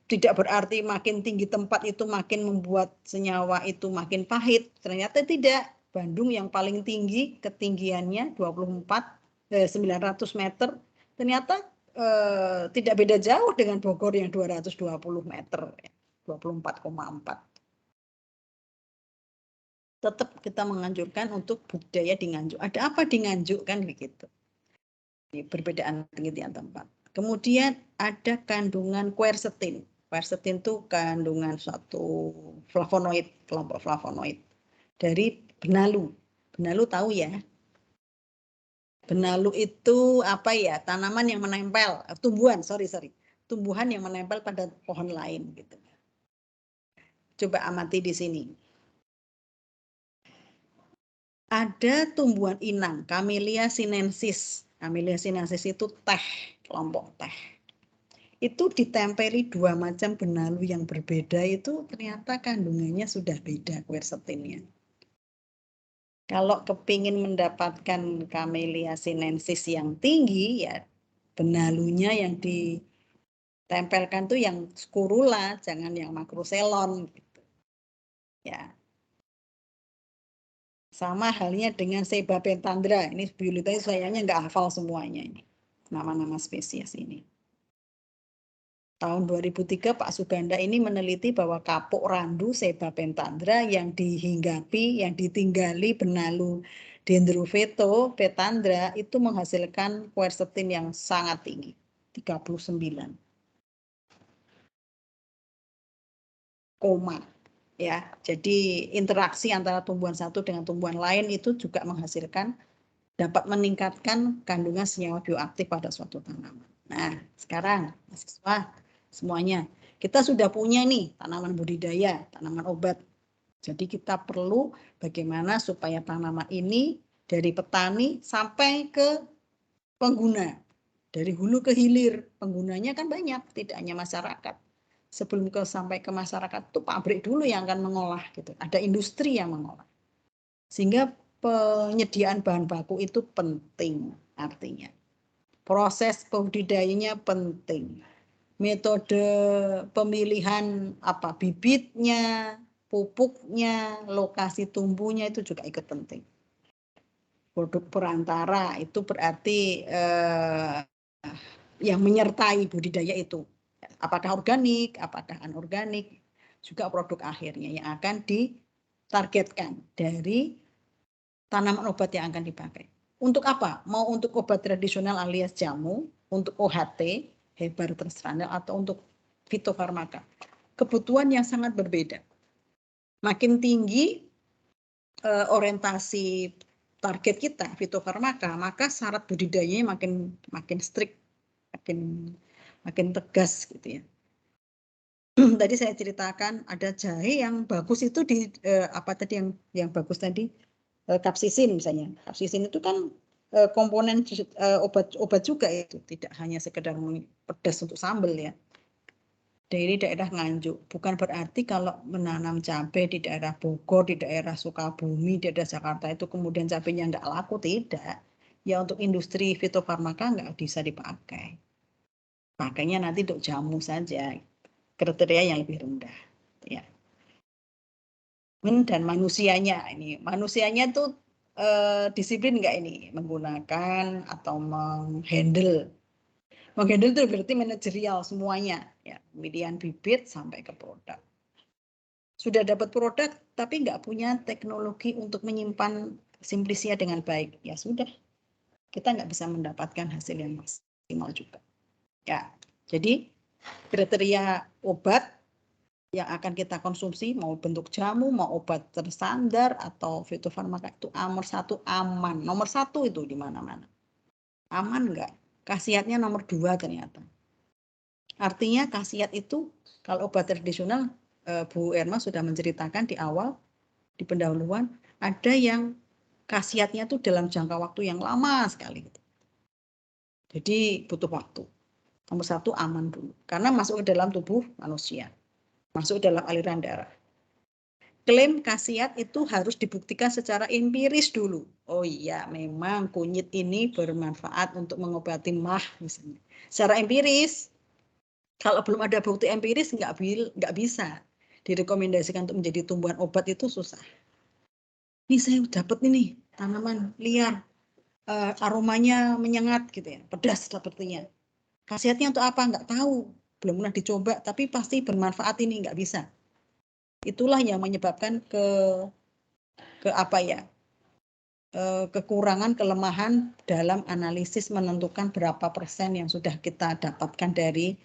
tidak berarti makin tinggi tempat itu makin membuat senyawa itu makin pahit. Ternyata tidak. Bandung yang paling tinggi ketinggiannya 900 meter. Ternyata tidak beda jauh dengan Bogor yang 220 meter. 24,4. Tetap kita menganjurkan untuk budidaya di Nganjuk. Ada apa di Nganjuk kan begitu. Ini perbedaan ketinggian tempat. Kemudian ada kandungan quercetin. Quercetin itu kandungan suatu flavonoid, kelompok flavonoid dari benalu. Benalu tahu ya? Benalu itu apa ya? Tanaman yang menempel, tumbuhan, tumbuhan yang menempel pada pohon lain gitu. Coba amati di sini. Ada tumbuhan inang, Camellia sinensis. Camellia sinensis itu teh, kelompok teh. Itu ditempeli dua macam benalu yang berbeda itu ternyata kandungannya sudah beda quercetinnya. Kalau kepingin mendapatkan Camellia sinensis yang tinggi ya benalunya yang ditempelkan tuh yang skurula, jangan yang makroselon gitu. Ya. Sama halnya dengan Sebapentandra. Ini biologis sayangnya nggak hafal semuanya ini. Nama-nama spesies ini. Tahun 2003 Pak Suganda ini meneliti bahwa kapuk randu sebapentandra yang dihinggapi, yang ditinggali benalu dendroveto petandra itu menghasilkan quercetin yang sangat tinggi, 39, ya. Jadi interaksi antara tumbuhan satu dengan tumbuhan lain itu juga menghasilkan, dapat meningkatkan kandungan senyawa bioaktif pada suatu tanaman. Nah, sekarang mahasiswa semuanya, kita sudah punya nih tanaman budidaya, tanaman obat. Jadi kita perlu bagaimana supaya tanaman ini dari petani sampai ke pengguna. Dari hulu ke hilir, penggunanya kan banyak, tidak hanya masyarakat. Sebelum sampai ke masyarakat itu pabrik dulu yang akan mengolah gitu. Ada industri yang mengolah. Sehingga penyediaan bahan baku itu penting artinya. Proses budidayanya penting. Metode pemilihan bibitnya, pupuknya, lokasi tumbuhnya itu juga ikut penting. Produk perantara itu berarti yang menyertai budidaya itu. Apakah organik, apakah anorganik, juga produk akhirnya yang akan ditargetkan dari tanaman obat yang akan dipakai. Untuk apa? Mau untuk obat tradisional alias jamu, untuk OHT, hebar terserandal, atau untuk fitofarmaka. Kebutuhan yang sangat berbeda. Makin tinggi orientasi target kita, fitofarmaka, maka syarat budidayanya makin strict, makin tegas gitu ya. Tadi saya ceritakan ada jahe yang bagus itu di yang bagus tadi, kapsisin misalnya. Kapsisin itu kan komponen obat juga itu, tidak hanya sekedar pedas untuk sambal ya. Dari daerah Nganjuk, bukan berarti kalau menanam cabai di daerah Bogor, di daerah Sukabumi, di daerah Jakarta itu kemudian cabainya nggak laku, tidak. Ya untuk industri fitofarmaka nggak bisa dipakai. Pakainya nanti untuk jamu saja, kriteria yang lebih rendah. Ya. Dan manusianya tuh disiplin nggak ini menggunakan atau menghandle itu berarti manajerial semuanya ya, pemilihan bibit sampai ke produk. Sudah dapat produk tapi nggak punya teknologi untuk menyimpan simplisia dengan baik, ya sudah, kita nggak bisa mendapatkan hasil yang maksimal juga ya. Jadi kriteria obat yang akan kita konsumsi, mau bentuk jamu, mau obat terstandar atau fitofarmaka, itu nomor satu aman. Nomor satu itu di mana-mana. Aman enggak? Khasiatnya nomor 2 ternyata. Artinya khasiat itu kalau obat tradisional, Bu Erma sudah menceritakan di awal, di pendahuluan, ada yang khasiatnya itu dalam jangka waktu yang lama sekali. Jadi butuh waktu. Nomor satu aman dulu, karena masuk ke dalam tubuh manusia. Masuk dalam aliran darah. Klaim khasiat itu harus dibuktikan secara empiris dulu. Oh iya, memang kunyit ini bermanfaat untuk mengobati MAH misalnya. Secara empiris, kalau belum ada bukti empiris nggak bisa direkomendasikan untuk menjadi tumbuhan obat, itu susah. Ini saya dapat ini tanaman liar, aromanya menyengat gitu ya, pedas sepertinya. Khasiatnya untuk apa? Nggak tahu, belum pernah dicoba, tapi pasti bermanfaat ini, nggak bisa. Itulah yang menyebabkan kekurangan, kelemahan dalam analisis menentukan berapa persen yang sudah kita dapatkan dari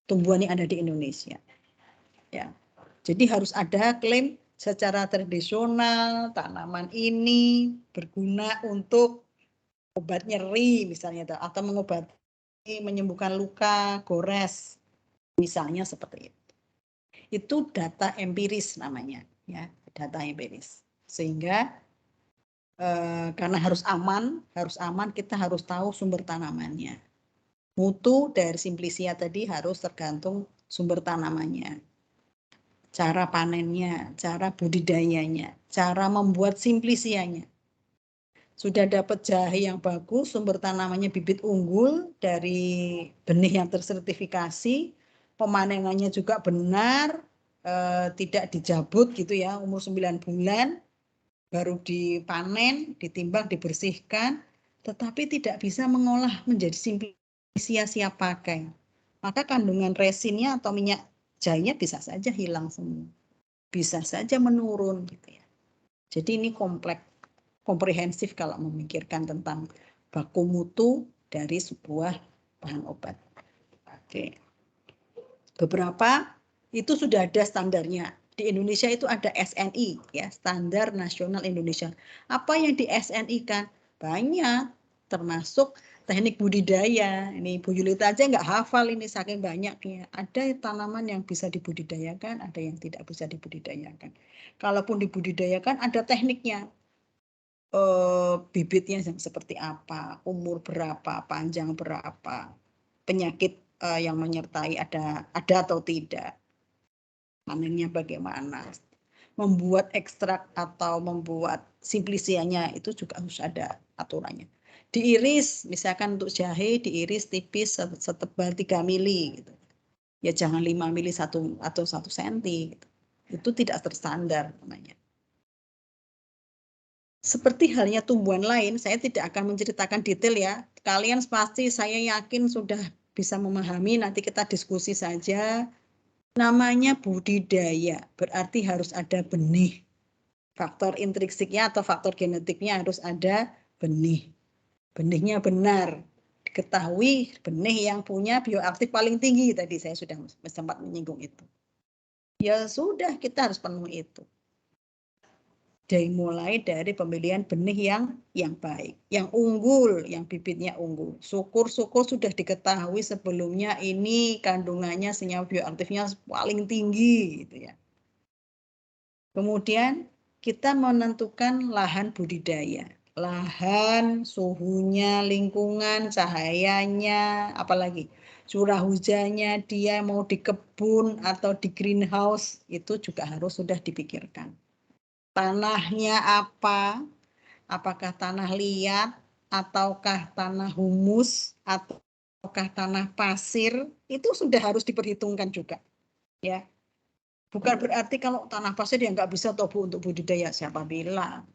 tumbuhan yang ada di Indonesia. Ya, jadi harus ada klaim secara tradisional tanaman ini berguna untuk obat nyeri misalnya, atau mengobati, menyembuhkan luka, gores, misalnya seperti itu. Itu data empiris namanya, ya, data empiris. Sehingga karena harus aman, kita harus tahu sumber tanamannya. Mutu dari simplisia tadi harus tergantung sumber tanamannya, cara panennya, cara budidayanya, cara membuat simplisianya. Sudah dapat jahe yang bagus, sumber tanamannya bibit unggul dari benih yang tersertifikasi, pemanenannya juga benar, tidak dijabut gitu ya, umur 9 bulan baru dipanen, ditimbang, dibersihkan, tetapi tidak bisa mengolah menjadi simplisia siap pakai. maka kandungan resinnya atau minyak jahenya bisa saja hilang semua. Bisa saja menurun gitu ya. Jadi ini komprehensif kalau memikirkan tentang baku mutu dari sebuah bahan obat. Oke. Beberapa itu sudah ada standarnya. Di Indonesia itu ada SNI ya, Standar Nasional Indonesia. Apa yang di SNI kan? Banyak, termasuk teknik budidaya. Ini Bu Yulita aja nggak hafal ini saking banyaknya. Ada tanaman yang bisa dibudidayakan, ada yang tidak bisa dibudidayakan. Kalaupun dibudidayakan ada tekniknya. Bibitnya yang seperti apa, umur berapa, panjang berapa, penyakit yang menyertai ada atau tidak, panennya bagaimana, membuat ekstrak atau membuat simplisianya itu juga harus ada aturannya. Diiris, misalkan untuk jahe diiris tipis setebal 3 mili gitu. Ya jangan 5 mili atau 1 senti gitu. Itu tidak terstandar namanya. Seperti halnya tumbuhan lain, saya tidak akan menceritakan detail ya. Kalian pasti saya yakin sudah bisa memahami, nanti kita diskusi saja. Namanya budidaya, berarti harus ada benih. Faktor intrinsiknya atau faktor genetiknya harus ada benih. Benihnya benar. Diketahui benih yang punya bioaktif paling tinggi, tadi saya sudah sempat menyinggung itu. Ya sudah, kita harus penuhi itu. Mulai dari pemilihan benih yang baik, yang unggul, yang bibitnya unggul. Syukur-syukur sudah diketahui sebelumnya ini kandungannya senyawa bioaktifnya paling tinggi gitu ya. Kemudian kita menentukan lahan budidaya. Lahan, suhunya, lingkungan, cahayanya, apalagi curah hujannya, dia mau di kebun atau di greenhouse, itu juga harus sudah dipikirkan. Tanahnya apa? Apakah tanah liat ataukah tanah humus ataukah tanah pasir? Itu sudah harus diperhitungkan juga. Ya. Bukan berarti kalau tanah pasir ya nggak bisa tobu untuk budidaya, siapa bilang?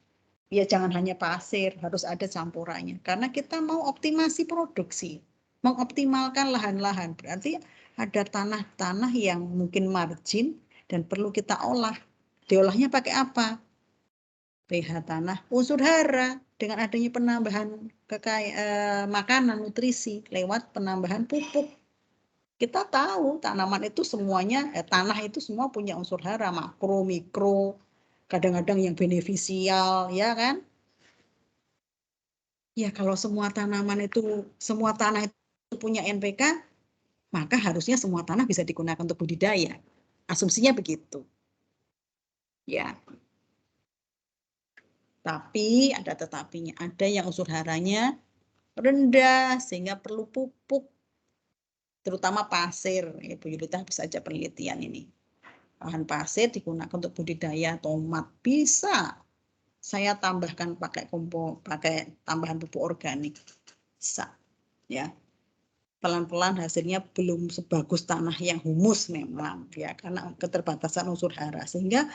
Ya jangan hanya pasir, harus ada campurannya. Karena kita mau optimasi produksi, mengoptimalkan lahan-lahan. Berarti ada tanah-tanah yang mungkin margin dan perlu kita olah. Diolahnya pakai apa? pH tanah, unsur hara dengan adanya penambahan makanan nutrisi lewat penambahan pupuk. Kita tahu tanaman itu semuanya, tanah itu semua punya unsur hara, makro, mikro, kadang-kadang yang benefisial, ya kan? Ya kalau semua tanah itu punya NPK, maka harusnya semua tanah bisa digunakan untuk budidaya. Asumsinya begitu. Ya. Tapi ada tetapinya, ada yang unsur haranya rendah sehingga perlu pupuk, terutama pasir. Ibu Yulita bisa saja penelitian ini. Bahan pasir digunakan untuk budidaya tomat, bisa. Saya tambahkan pakai tambahan pupuk organik, bisa. Ya, pelan-pelan hasilnya belum sebagus tanah yang humus memang, ya karena keterbatasan unsur hara, sehingga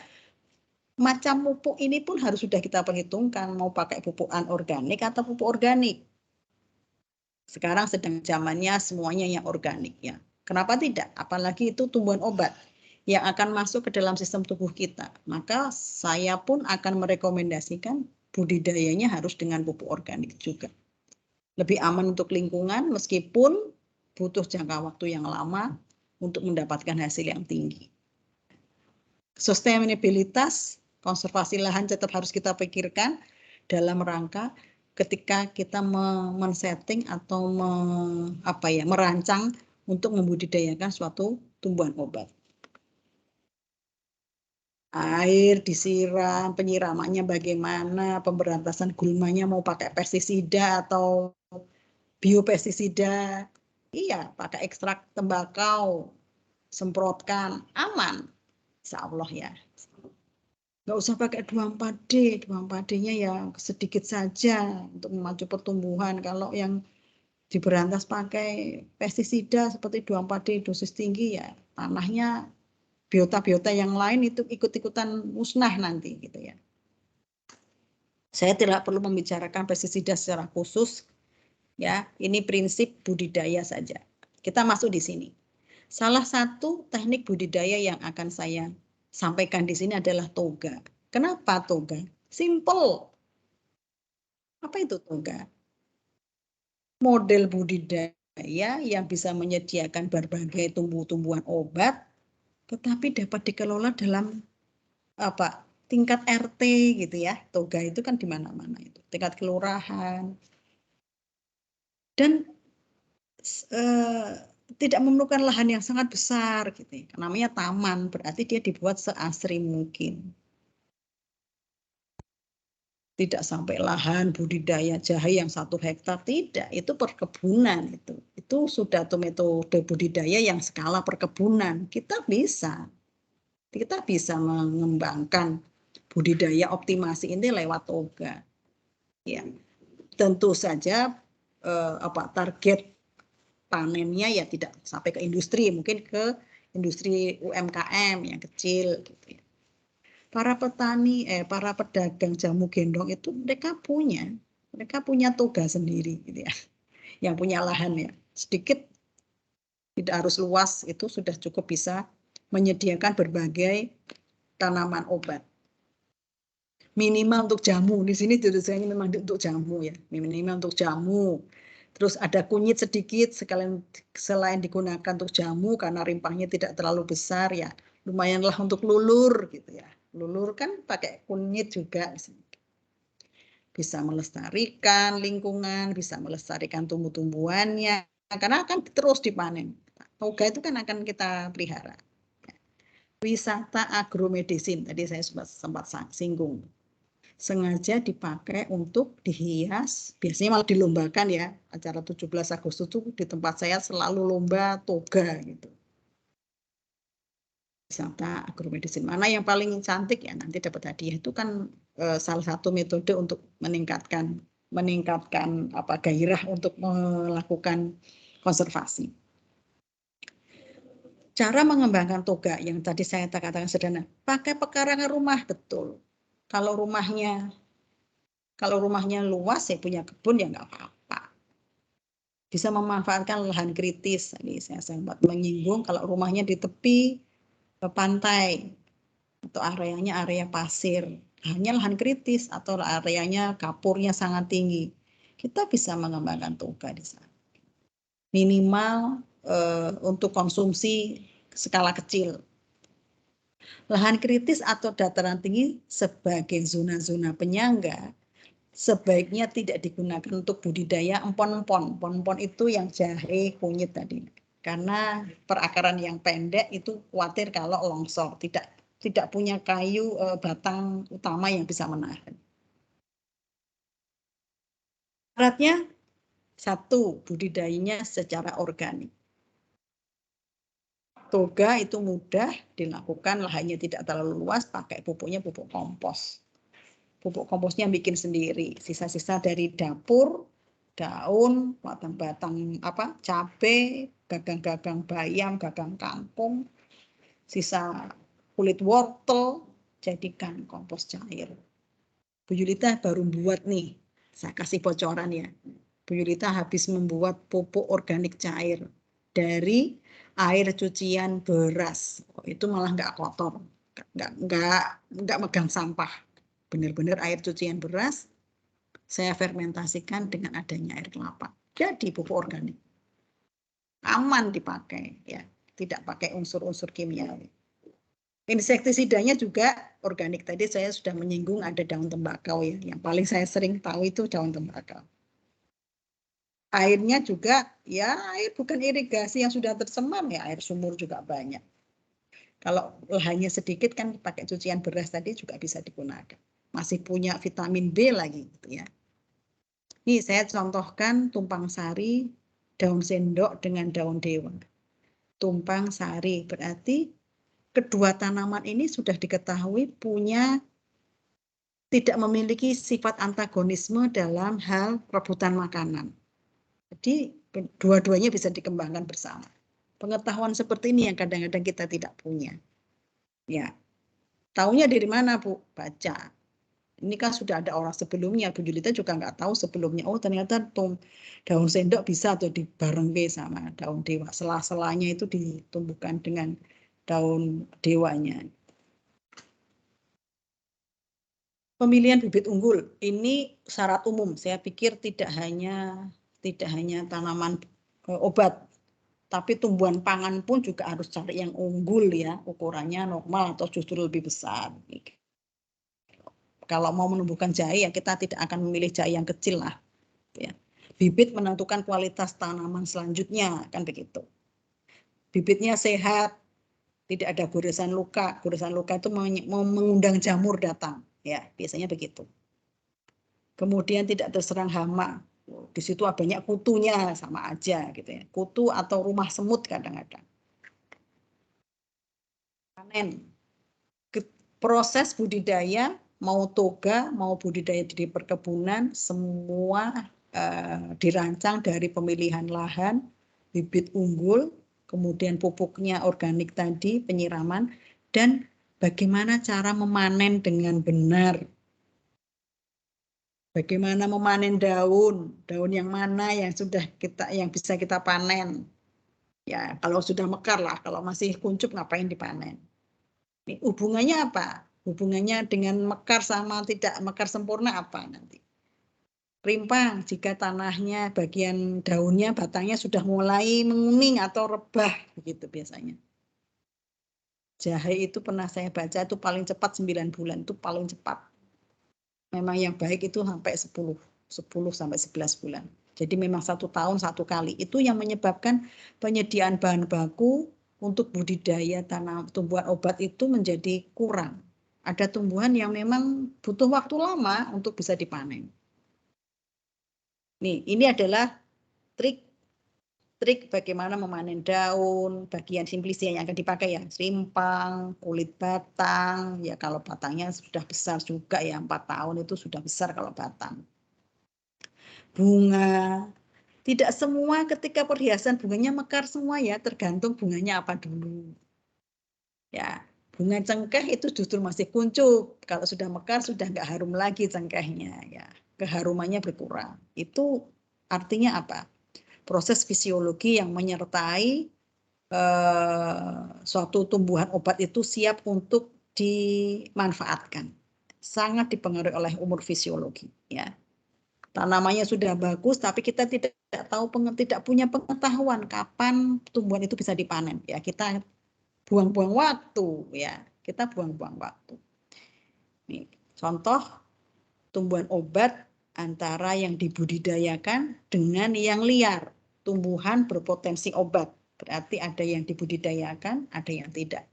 macam pupuk ini pun harus sudah kita perhitungkan, mau pakai pupuk anorganik atau pupuk organik. Sekarang sedang zamannya semuanya yang organik ya. Kenapa tidak? Apalagi itu tumbuhan obat yang akan masuk ke dalam sistem tubuh kita. Maka saya pun akan merekomendasikan budidayanya harus dengan pupuk organik juga. Lebih aman untuk lingkungan meskipun butuh jangka waktu yang lama untuk mendapatkan hasil yang tinggi. Sustainabilitas konservasi lahan tetap harus kita pikirkan dalam rangka ketika kita men-setting atau merancang untuk membudidayakan suatu tumbuhan obat. Air disiram, penyiramannya bagaimana, pemberantasan gulmanya mau pakai pestisida atau biopestisida. Iya, pakai ekstrak tembakau, semprotkan, aman. Insya Allah ya. Nggak usah pakai 24D, 24D-nya ya sedikit saja untuk memacu pertumbuhan. Kalau yang diberantas pakai pestisida seperti 24D dosis tinggi ya tanahnya biota-biota yang lain itu ikut-ikutan musnah nanti gitu ya. Saya tidak perlu membicarakan pestisida secara khusus ya, ini prinsip budidaya saja. Kita masuk di sini. Salah satu teknik budidaya yang akan saya sampaikan di sini adalah toga. Kenapa toga? Simple. Apa itu toga? Model budidaya yang bisa menyediakan berbagai tumbuh-tumbuhan obat, tetapi dapat dikelola dalam tingkat RT gitu ya. Toga itu kan di mana-mana itu, tingkat kelurahan. Dan tidak memerlukan lahan yang sangat besar gitu. Namanya taman, berarti dia dibuat seasri mungkin. Tidak sampai lahan budidaya jahe yang 1 hektar, tidak, itu perkebunan itu. Itu sudah tuh metode budidaya yang skala perkebunan. Kita bisa mengembangkan budidaya optimasi ini lewat toga. Ya, tentu saja target panennya ya tidak sampai ke industri, mungkin ke industri UMKM yang kecil gitu ya. Para petani, para pedagang jamu gendong itu mereka punya toga sendiri gitu ya. Yang punya lahan ya, sedikit, tidak harus luas, itu sudah cukup bisa menyediakan berbagai tanaman obat. Minimal untuk jamu, di sini tulisannya memang untuk jamu ya, minimal untuk jamu. Terus ada kunyit sedikit, selain digunakan untuk jamu karena rimpahnya tidak terlalu besar ya, lumayanlah untuk lulur gitu ya. Lulur kan pakai kunyit juga, bisa melestarikan lingkungan, bisa melestarikan tumbuh-tumbuhannya, karena akan terus dipanen. Toga itu kan akan kita pelihara. Wisata agromedisin, tadi saya sempat singgung. Sengaja dipakai untuk dihias, biasanya malah dilombakan ya, acara 17 Agustus itu di tempat saya selalu lomba toga gitu. Wisata agromedisin, mana yang paling cantik ya nanti dapat hadiah, itu kan salah satu metode untuk meningkatkan gairah untuk melakukan konservasi. Cara mengembangkan toga yang tadi saya katakan sederhana, pakai pekarangan rumah, betul. Kalau rumahnya luas, ya punya kebun ya nggak apa-apa. Bisa memanfaatkan lahan kritis. Tadi saya sempat menyinggung kalau rumahnya di tepi pantai atau areanya area pasir, hanya lahan kritis atau areanya kapurnya sangat tinggi, kita bisa mengembangkan toga di sana. Minimal untuk konsumsi skala kecil. Lahan kritis atau dataran tinggi sebagai zona-zona penyangga sebaiknya tidak digunakan untuk budidaya empon-empon. Empon-empon itu yang jahe, kunyit tadi. Karena perakaran yang pendek itu khawatir kalau longsor, tidak punya kayu batang utama yang bisa menahan. Syaratnya 1, budidayanya secara organik. Toga itu mudah dilakukan, lahannya tidak terlalu luas, pakai pupuknya pupuk kompos. Pupuk komposnya bikin sendiri, sisa-sisa dari dapur, daun, batang-batang cabai, gagang-gagang bayam, gagang kangkung, sisa kulit wortel, jadikan kompos cair. Bu Yulita baru buat nih, saya kasih bocoran ya. Bu Yulita habis membuat pupuk organik cair dari air cucian beras. Itu malah nggak kotor, nggak megang sampah. Benar-benar air cucian beras saya fermentasikan dengan adanya air kelapa. Jadi pupuk organik. Aman dipakai ya, tidak pakai unsur-unsur kimiawi. Insektisidanya juga organik. Tadi saya sudah menyinggung ada daun tembakau ya. Yang paling saya sering tahu itu daun tembakau. Airnya juga ya air bukan irigasi yang sudah tercemar ya, air sumur juga banyak. Kalau lahannya sedikit kan pakai cucian beras tadi juga bisa digunakan. Masih punya vitamin B lagi gitu ya. Ini saya contohkan tumpang sari, daun sendok dengan daun dewa. Tumpang sari berarti kedua tanaman ini sudah diketahui tidak memiliki sifat antagonisme dalam hal rebutan makanan. Jadi dua-duanya bisa dikembangkan bersama. Pengetahuan seperti ini yang kadang-kadang kita tidak punya. Ya, taunya dari mana Bu? Baca. Ini kan sudah ada orang sebelumnya, Bu Julita juga nggak tahu sebelumnya. Oh ternyata daun sendok bisa tuh dibarengke sama daun dewa. Sela-selanya itu ditumbuhkan dengan daun dewanya. Pemilihan bibit unggul ini syarat umum. Saya pikir tidak hanya tanaman obat, tapi tumbuhan pangan pun juga harus cari yang unggul ya, ukurannya normal atau justru lebih besar. Kalau mau menumbuhkan jahe ya kita tidak akan memilih jahe yang kecil lah. Ya. Bibit menentukan kualitas tanaman selanjutnya, kan begitu. Bibitnya sehat, tidak ada goresan luka. Goresan luka itu mengundang jamur datang, ya biasanya begitu. Kemudian tidak terserang hama. Di situ banyak kutunya, sama aja gitu ya. Kutu atau rumah semut kadang-kadang. Panen. Proses budidaya mau toga, mau budidaya di perkebunan, semua dirancang dari pemilihan lahan, bibit unggul, kemudian pupuknya organik tadi, penyiraman, dan bagaimana cara memanen dengan benar. Bagaimana memanen daun yang mana yang bisa kita panen. Ya, kalau sudah mekar lah, kalau masih kuncup ngapain dipanen. Hubungannya apa? Hubungannya dengan mekar sama tidak mekar sempurna apa nanti? Rimpang jika tanahnya bagian daunnya batangnya sudah mulai menguning atau rebah begitu biasanya. Jahe itu pernah saya baca itu paling cepat 9 bulan itu paling cepat. Memang yang baik itu sampai 10 sampai 11 bulan. Jadi memang 1 tahun 1 kali. Itu yang menyebabkan penyediaan bahan baku untuk budidaya tumbuhan obat itu menjadi kurang. Ada tumbuhan yang memang butuh waktu lama untuk bisa dipanen. Nih, ini adalah trik bagaimana memanen daun, bagian simplisia yang akan dipakai ya, rimpang, kulit batang, ya kalau batangnya sudah besar juga ya, 4 tahun itu sudah besar kalau batang. Bunga, tidak semua ketika perhiasan bunganya mekar semua ya, tergantung bunganya apa dulu. Ya, bunga cengkeh itu justru masih kuncup, kalau sudah mekar sudah nggak harum lagi cengkehnya ya, keharumannya berkurang. Itu artinya apa? Proses fisiologi yang menyertai suatu tumbuhan obat itu siap untuk dimanfaatkan. Sangat dipengaruhi oleh umur fisiologi. Ya. Tanamannya sudah bagus, tapi kita tidak punya pengetahuan kapan tumbuhan itu bisa dipanen. Ya, kita buang-buang waktu. Ya, kita buang-buang waktu. Nih, contoh tumbuhan obat antara yang dibudidayakan dengan yang liar. Tumbuhan berpotensi obat. Berarti ada yang dibudidayakan, ada yang tidak.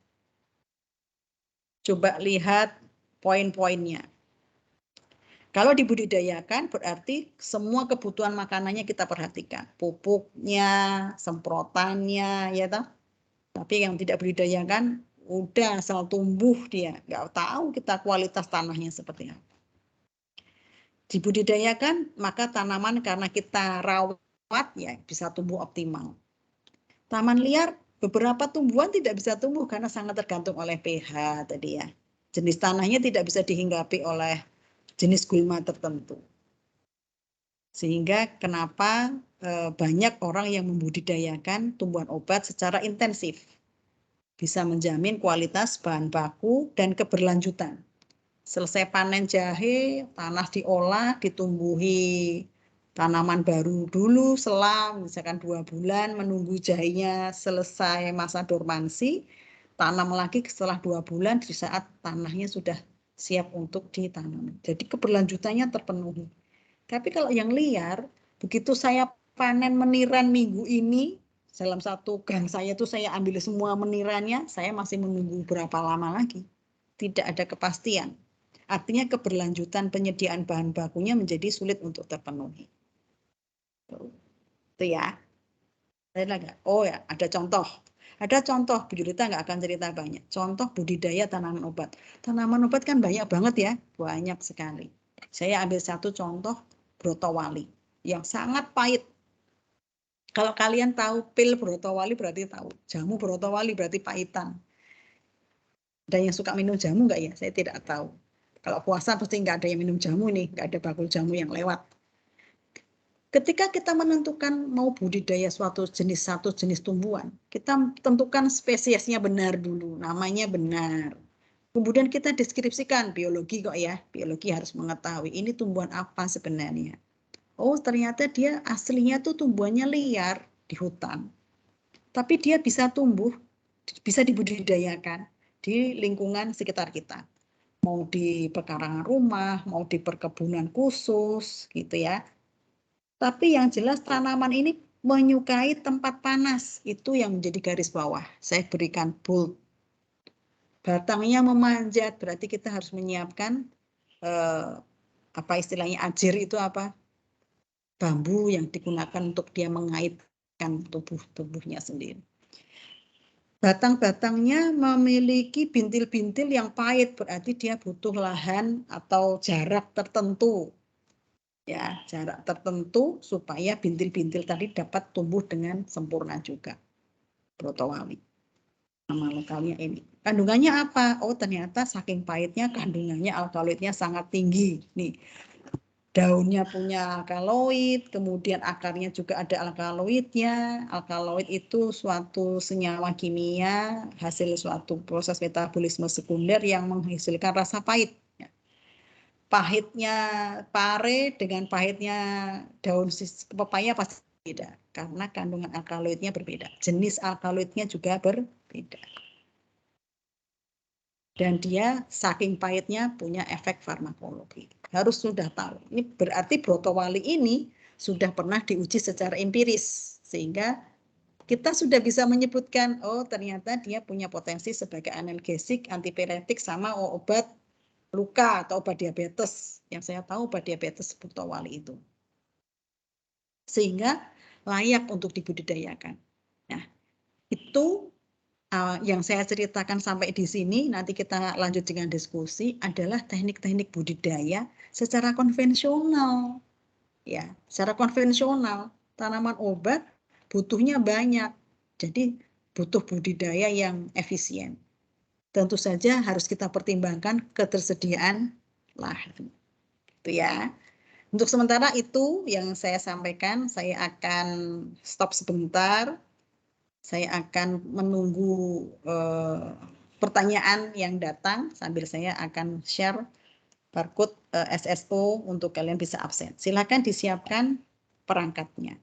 Coba lihat poin-poinnya. Kalau dibudidayakan berarti semua kebutuhan makanannya kita perhatikan. Pupuknya, semprotannya, ya toh. Tapi yang tidak budidayakan, udah asal tumbuh dia. Nggak tahu kita kualitas tanahnya seperti apa. Dibudidayakan, maka tanaman karena kita rawat ya bisa tumbuh optimal. Taman liar, beberapa tumbuhan tidak bisa tumbuh karena sangat tergantung oleh pH tadi ya. Jenis tanahnya tidak bisa dihinggapi oleh jenis gulma tertentu. Sehingga kenapa banyak orang yang membudidayakan tumbuhan obat secara intensif. Bisa menjamin kualitas bahan baku dan keberlanjutan. Selesai panen jahe, tanah diolah, ditumbuhi tanaman baru dulu selang misalkan 2 bulan menunggu jahenya selesai masa dormansi, tanam lagi setelah 2 bulan di saat tanahnya sudah siap untuk ditanam. Jadi keberlanjutannya terpenuhi. Tapi kalau yang liar, begitu saya panen meniran minggu ini, dalam 1 gang saya itu saya ambil semua menirannya, saya masih menunggu berapa lama lagi. Tidak ada kepastian. Artinya keberlanjutan penyediaan bahan bakunya menjadi sulit untuk terpenuhi. Itu ya. Oh ya, ada contoh. Ada contoh, Bu Julita nggak akan cerita banyak. Contoh budidaya tanaman obat. Tanaman obat kan banyak banget ya, banyak sekali. Saya ambil 1 contoh brotowali yang sangat pahit. Kalau kalian tahu pil brotowali berarti tahu. Jamu brotowali berarti pahitan. Ada yang suka minum jamu nggak ya? Saya tidak tahu. Kalau puasa pasti nggak ada yang minum jamu nih, nggak ada bakul jamu yang lewat. Ketika kita menentukan mau budidaya satu jenis tumbuhan, kita tentukan spesiesnya benar dulu, namanya benar. Kemudian kita deskripsikan biologi kok ya, biologi harus mengetahui ini tumbuhan apa sebenarnya. Oh ternyata dia aslinya tuh tumbuhannya liar di hutan, tapi dia bisa tumbuh, bisa dibudidayakan di lingkungan sekitar kita. Mau di pekarangan rumah, mau di perkebunan khusus gitu ya. Tapi yang jelas tanaman ini menyukai tempat panas, itu yang menjadi garis bawah. Saya berikan bold. Batangnya memanjat, berarti kita harus menyiapkan apa istilahnya ajir itu apa? Bambu yang digunakan untuk dia mengaitkan tubuhnya sendiri. Batang-batangnya memiliki bintil-bintil yang pahit, berarti dia butuh lahan atau jarak tertentu. Ya, jarak tertentu supaya bintil-bintil tadi dapat tumbuh dengan sempurna juga. Brotowali. Nama lokalnya ini. Kandungannya apa? Oh, ternyata saking pahitnya kandungannya alkaloidnya sangat tinggi. Nih, daunnya punya alkaloid, kemudian akarnya juga ada alkaloidnya. Alkaloid itu suatu senyawa kimia hasil suatu proses metabolisme sekunder yang menghasilkan rasa pahit. Pahitnya pare dengan pahitnya daun pepaya pasti beda karena kandungan alkaloidnya berbeda. Jenis alkaloidnya juga berbeda. Dan dia saking pahitnya punya efek farmakologi. Harus sudah tahu. Ini berarti brotowali ini sudah pernah diuji secara empiris sehingga kita sudah bisa menyebutkan oh ternyata dia punya potensi sebagai analgesik, antipiretik sama obat luka atau obat diabetes. Yang saya tahu obat diabetes brotowali itu. Sehingga layak untuk dibudidayakan. Nah, itu yang saya ceritakan sampai di sini, nanti kita lanjut dengan diskusi, adalah teknik-teknik budidaya secara konvensional. Ya, secara konvensional, tanaman obat butuhnya banyak. Jadi butuh budidaya yang efisien. Tentu saja harus kita pertimbangkan ketersediaan lahan. Itu ya. Untuk sementara itu yang saya sampaikan, saya akan stop sebentar. Saya akan menunggu pertanyaan yang datang sambil saya akan share barcode SSO untuk kalian bisa absen. Silakan disiapkan perangkatnya.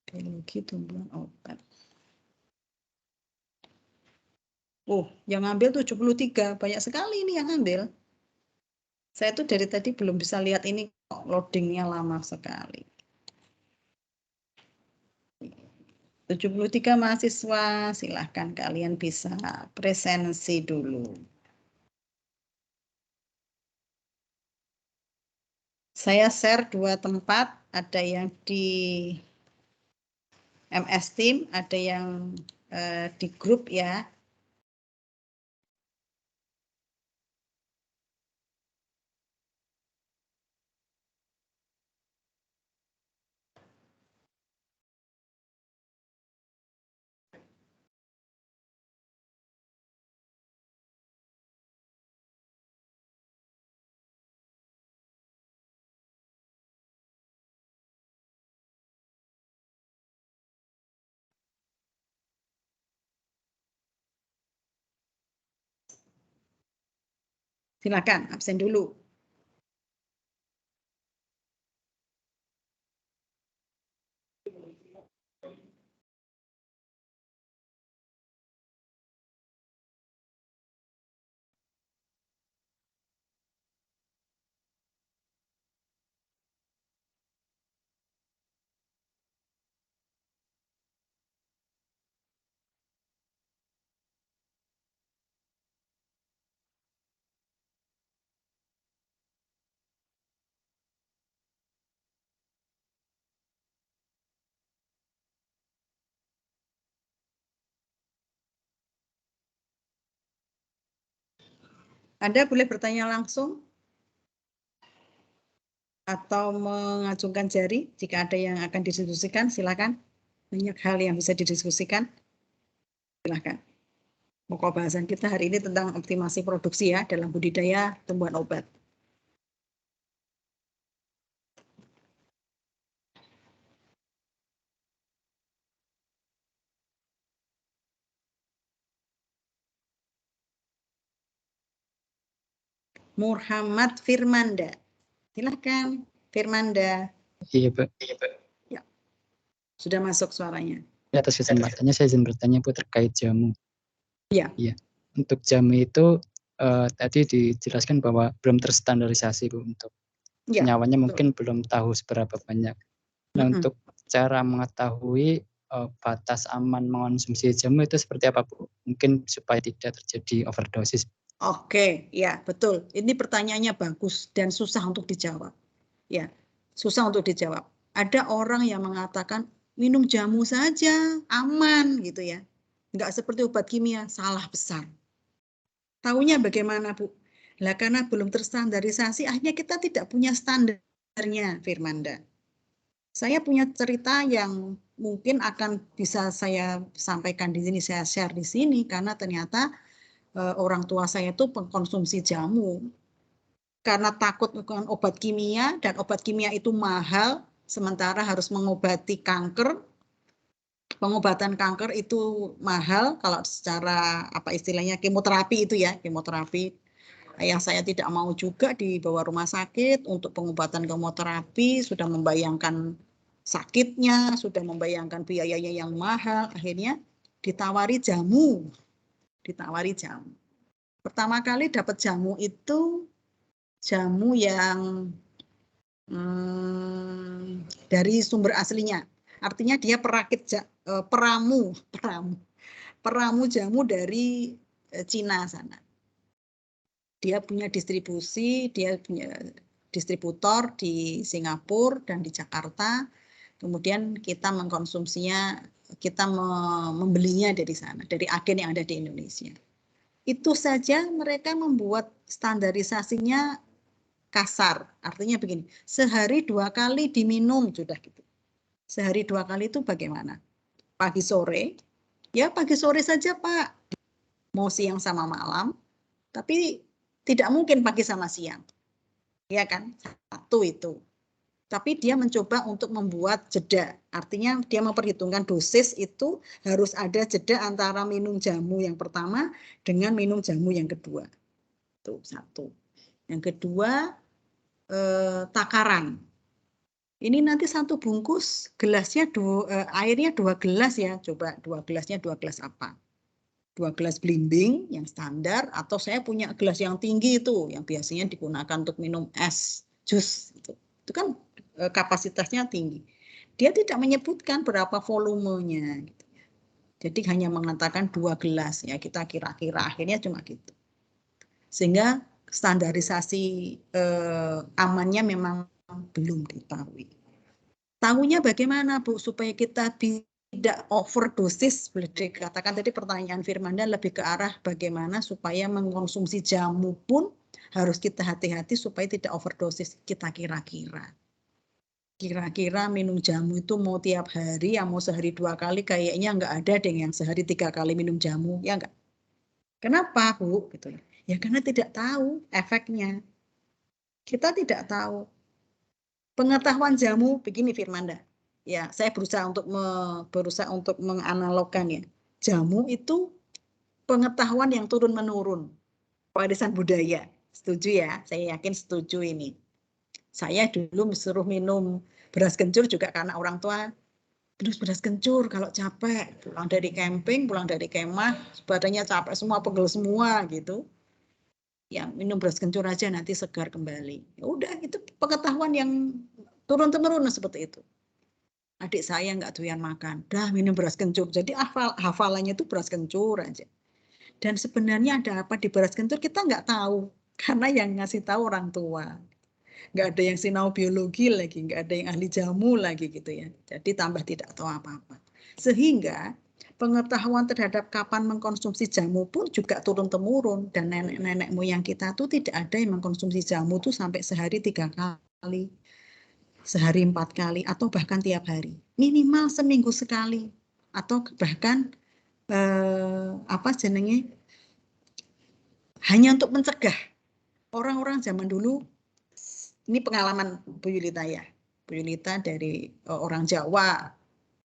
Biologi tumbuhan obat. Oh, yang ngambil 73, banyak sekali ini yang ngambil. Saya tuh dari tadi belum bisa lihat ini kok loadingnya lama sekali. 73 mahasiswa, silahkan kalian bisa presensi dulu. Saya share 2 tempat, ada yang di MS Team, ada yang di grup ya. Silakan absen dulu. Anda boleh bertanya langsung atau mengacungkan jari jika ada yang akan didiskusikan, silakan. Banyak hal yang bisa didiskusikan. Silakan. Pokok bahasan kita hari ini tentang optimasi produksi ya dalam budidaya tumbuhan obat. Muhammad Firmanda. Silakan Firmanda. Iya, Bu. Ya. Sudah masuk suaranya. Atas kesempatannya saya izin bertanya, Bu, terkait jamu. Iya. Iya. Untuk jamu itu tadi dijelaskan bahwa belum terstandarisasi, Bu, untuk Ya, senyawanya mungkin belum tahu seberapa banyak. Nah, untuk cara mengetahui batas aman mengonsumsi jamu itu seperti apa, Bu? Mungkin supaya tidak terjadi overdosis. Oke, ya betul. Ini pertanyaannya bagus dan susah untuk dijawab. Ya, susah untuk dijawab. Ada orang yang mengatakan minum jamu saja aman gitu ya. Enggak seperti obat kimia, salah besar. Tahunya bagaimana, Bu? Lah karena belum terstandarisasi, akhirnya kita tidak punya standarnya, Firmanda. Saya punya cerita yang mungkin akan bisa saya sampaikan di sini, saya share di sini, karena ternyata orang tua saya itu pengkonsumsi jamu. Karena takut dengan obat kimia, dan obat kimia itu mahal, sementara harus mengobati kanker. Pengobatan kanker itu mahal, kalau secara apa istilahnya kemoterapi itu ya, kemoterapi. Ayah saya tidak mau juga dibawa rumah sakit untuk pengobatan kemoterapi, sudah membayangkan sakitnya, sudah membayangkan biayanya yang mahal, akhirnya ditawari jamu. Pertama kali dapat jamu itu jamu yang dari sumber aslinya. Artinya dia peramu jamu dari Cina sana. Dia punya distribusi, dia punya distributor di Singapura dan di Jakarta. Kemudian kita mengkonsumsinya, kita membelinya dari sana, dari agen yang ada di Indonesia. Itu saja mereka membuat standarisasinya kasar. Artinya begini, sehari 2 kali diminum sudah gitu. Sehari 2 kali itu bagaimana? Pagi sore, ya pagi sore saja Pak. Mau siang sama malam, tapi tidak mungkin pagi sama siang. Ya kan? Satu itu. Tapi dia mencoba untuk membuat jeda. Artinya dia memperhitungkan dosis itu harus ada jeda antara minum jamu yang pertama dengan minum jamu yang kedua. Itu satu. Yang kedua, takaran. Ini nanti satu bungkus gelasnya airnya 2 gelas ya. Coba 2 gelasnya 2 gelas apa? 2 gelas belimbing yang standar, atau saya punya gelas yang tinggi itu yang biasanya digunakan untuk minum es, jus. Itu kan kapasitasnya tinggi. Dia tidak menyebutkan berapa volumenya. Gitu. Jadi hanya mengatakan 2 gelas ya, kita kira-kira akhirnya cuma gitu. Sehingga standarisasi amannya memang belum diketahui. Tahunya bagaimana Bu supaya kita tidak overdosis, boleh dikatakan tadi pertanyaan Firmanda lebih ke arah bagaimana supaya mengkonsumsi jamu pun harus kita hati-hati supaya tidak overdosis. Kita kira-kira minum jamu itu mau tiap hari, ya mau sehari 2 kali, kayaknya nggak ada deh yang sehari 3 kali minum jamu, ya nggak? Kenapa Bu? Gitu. Ya karena tidak tahu efeknya. Kita tidak tahu. Pengetahuan jamu begini Firmanda. Ya, saya berusaha untuk menganalogkan ya. Jamu itu pengetahuan yang turun-menurun. Warisan budaya. Setuju ya? Saya yakin setuju ini. Saya dulu disuruh minum beras kencur juga karena orang tua terus beras kencur kalau capek, pulang dari camping, pulang dari kemah, badannya capek semua, pegel semua gitu. Ya minum beras kencur aja nanti segar kembali. Ya udah, itu pengetahuan yang turun-temurun seperti itu. Adik saya nggak doyan makan, dah minum beras kencur. Jadi hafalannya itu beras kencur aja. Dan sebenarnya ada apa di beras kencur kita nggak tahu, karena yang ngasih tahu orang tua. Nggak ada yang sinau biologi lagi, nggak ada yang ahli jamu lagi gitu ya. Jadi tambah tidak tahu apa-apa. Sehingga pengetahuan terhadap kapan mengkonsumsi jamu pun juga turun-temurun, dan nenek-nenek moyang kita tuh tidak ada yang mengkonsumsi jamu tuh sampai sehari 3 kali, sehari 4 kali, atau bahkan tiap hari. Minimal seminggu sekali, atau bahkan hanya untuk mencegah. Orang-orang zaman dulu, ini pengalaman Bu Yulita ya. Bu Yulita dari orang Jawa,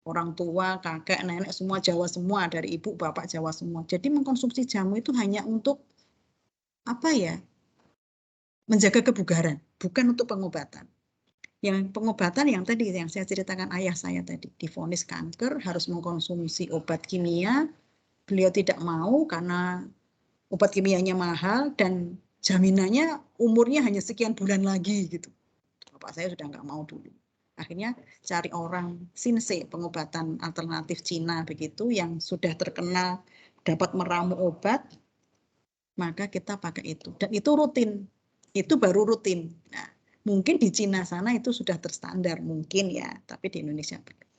orang tua, kakek, nenek, semua Jawa semua, dari ibu, bapak Jawa semua. Jadi mengkonsumsi jamu itu hanya untuk apa ya? Menjaga kebugaran, bukan untuk pengobatan. Yang pengobatan yang tadi yang saya ceritakan ayah saya tadi, divonis kanker, harus mengkonsumsi obat kimia. Beliau tidak mau karena obat kimianya mahal dan jaminannya umurnya hanya sekian bulan lagi gitu. Bapak saya sudah nggak mau dulu. Akhirnya cari orang Sinse, pengobatan alternatif Cina begitu, yang sudah terkenal dapat meramu obat, maka kita pakai itu. Dan itu rutin, itu baru rutin. Nah, mungkin di Cina sana itu sudah terstandar, mungkin ya, tapi di Indonesia belum.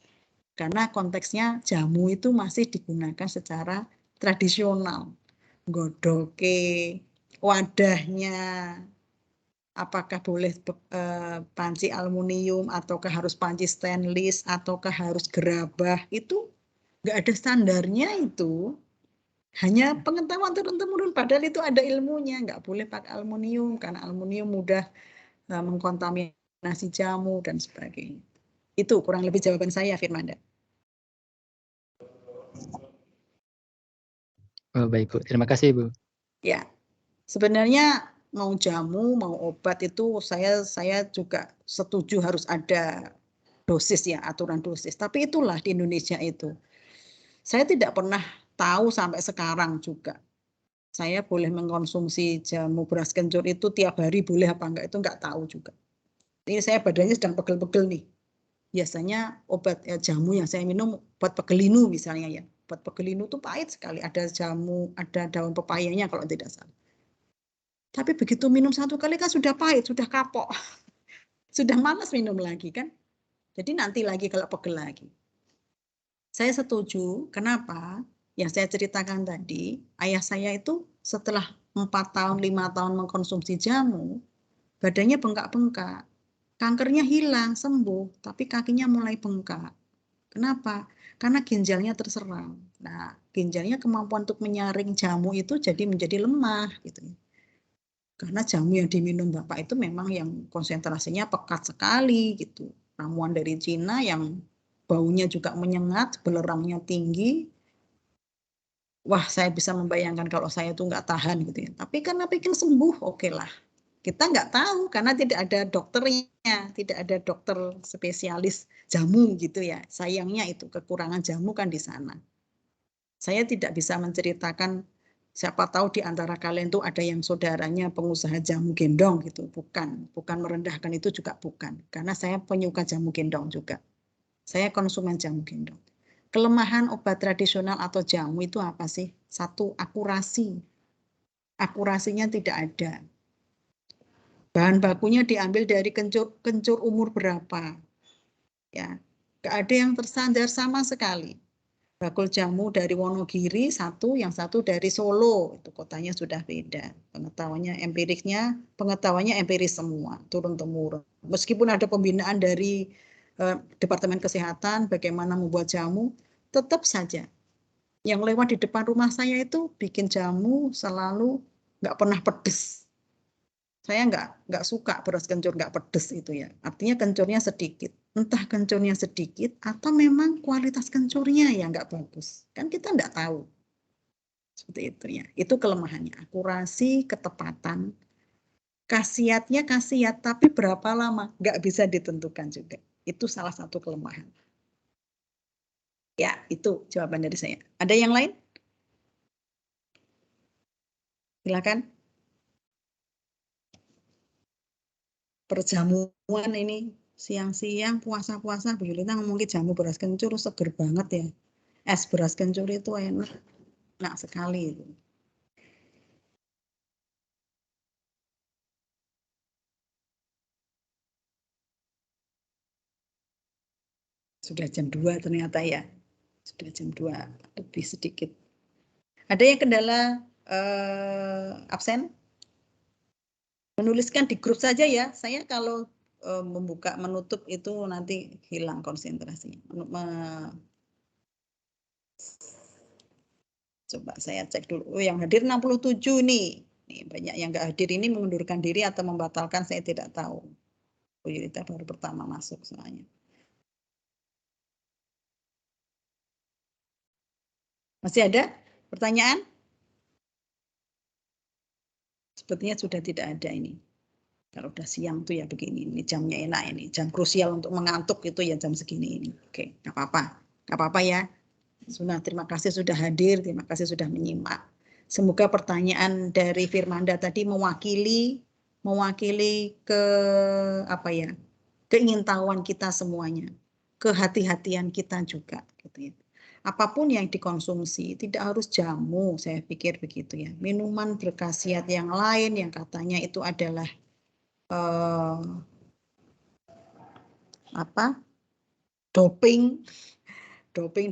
Karena konteksnya jamu itu masih digunakan secara tradisional. Godoke, wadahnya, apakah boleh panci aluminium, ataukah harus panci stainless, ataukah harus gerabah, itu nggak ada standarnya itu. Hanya pengetahuan turun-temurun, padahal itu ada ilmunya. Nggak boleh pakai aluminium, karena aluminium mudah mengkontaminasi jamu dan sebagainya. Itu kurang lebih jawaban saya, Firmanda. Oh, baik Bu, terima kasih Bu. Ya, sebenarnya mau jamu, mau obat itu saya juga setuju harus ada dosis ya, aturan dosis. Tapi itulah di Indonesia itu. Saya tidak pernah tahu sampai sekarang juga. Saya boleh mengkonsumsi jamu beras kencur itu tiap hari boleh apa enggak, itu enggak tahu juga. Ini saya badannya sedang pegel-pegel nih. Biasanya obat jamu yang saya minum obat pegelinu misalnya ya. Obat pegelinu itu pahit sekali. Ada jamu, ada daun pepayanya kalau tidak salah. Tapi begitu minum satu kali kan sudah pahit, sudah kapok. Sudah malas minum lagi kan. Jadi nanti lagi kalau pegel lagi. Saya setuju, kenapa? Yang saya ceritakan tadi, ayah saya itu setelah 4 tahun, 5 tahun mengkonsumsi jamu, badannya bengkak-bengkak. Kankernya hilang, sembuh, tapi kakinya mulai bengkak. Kenapa? Karena ginjalnya terserang. Nah, ginjalnya kemampuan untuk menyaring jamu itu jadi menjadi lemah gitu. Karena jamu yang diminum Bapak itu memang yang konsentrasinya pekat sekali gitu. Ramuan dari Cina yang baunya juga menyengat, belerangnya tinggi. Wah, saya bisa membayangkan kalau saya itu nggak tahan gitu ya. Tapi karena pikir sembuh, oke lah. Kita nggak tahu karena tidak ada dokternya, tidak ada dokter spesialis jamu gitu ya. Sayangnya itu kekurangan jamu kan di sana. Saya tidak bisa menceritakan, siapa tahu di antara kalian tuh ada yang saudaranya pengusaha jamu gendong gitu. Bukan merendahkan, itu juga bukan. Karena saya penyuka jamu gendong juga. Saya konsumen jamu gendong. Kelemahan obat tradisional atau jamu itu apa sih? Satu, akurasi. Akurasinya tidak ada. Bahan bakunya diambil dari kencur umur berapa. Ya, nggak ada yang terstandar sama sekali. Bakul jamu dari Wonogiri satu, yang satu dari Solo, itu kotanya sudah beda. Pengetahuannya empiris semua, turun temurun. Meskipun ada pembinaan dari Departemen Kesehatan bagaimana membuat jamu, tetap saja yang lewat di depan rumah saya itu bikin jamu selalu nggak pernah pedes. Saya nggak suka beras kencur nggak pedes itu ya. Artinya kencurnya sedikit. Entah kencurnya sedikit atau memang kualitas kencurnya yang nggak bagus. Kan kita nggak tahu. Seperti itu ya. Itu kelemahannya. Akurasi, ketepatan. Khasiatnya khasiat, tapi berapa lama? Nggak bisa ditentukan juga. Itu salah satu kelemahan. Ya, itu jawaban dari saya. Ada yang lain? Silakan. Perjamuan ini siang-siang puasa-puasa Bu Yulita ngomongin jamu beras kencur seger banget ya. Es beras kencur itu enak sekali itu. Sudah jam 2 ternyata ya. Sudah jam 2 lebih sedikit. Ada yang kendala absen? Menuliskan di grup saja ya. Saya kalau membuka menutup itu nanti hilang konsentrasinya. Coba saya cek dulu. Oh, yang hadir 67 nih. Nih, banyak yang nggak hadir ini mengundurkan diri atau membatalkan, saya tidak tahu. Bu Yulita baru pertama masuk soalnya. Masih ada pertanyaan? Sepertinya sudah tidak ada ini. Kalau udah siang tuh ya begini, ini jamnya enak ini, jam krusial untuk mengantuk itu ya jam segini ini. Oke, nggak apa-apa ya. Sudah, terima kasih sudah hadir, terima kasih sudah menyimak. Semoga pertanyaan dari Firmanda tadi mewakili ke apa ya, keingintahuan kita semuanya, kehati-hatian kita juga, gitu ya. Apapun yang dikonsumsi, tidak harus jamu, saya pikir begitu ya. Minuman berkhasiat yang lain yang katanya itu adalah doping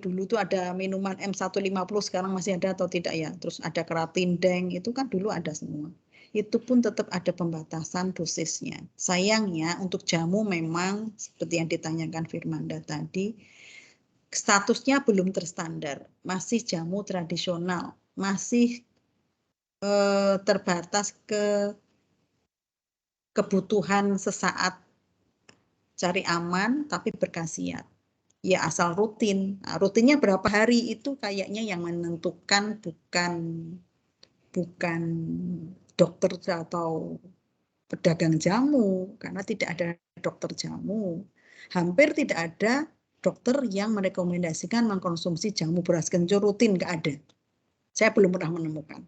dulu tuh ada minuman M150, sekarang masih ada atau tidak ya, terus ada keratin deng, itu kan dulu ada semua, itu pun tetap ada pembatasan dosisnya. Sayangnya untuk jamu memang seperti yang ditanyakan Firmanda tadi, statusnya belum terstandar, masih jamu tradisional, masih terbatas ke kebutuhan sesaat, cari aman tapi berkhasiat. Ya asal rutin. Nah, rutinnya berapa hari itu kayaknya yang menentukan bukan dokter atau pedagang jamu, karena tidak ada dokter jamu. Hampir tidak ada dokter yang merekomendasikan mengkonsumsi jamu beras kencur rutin, nggak ada. Saya belum pernah menemukan.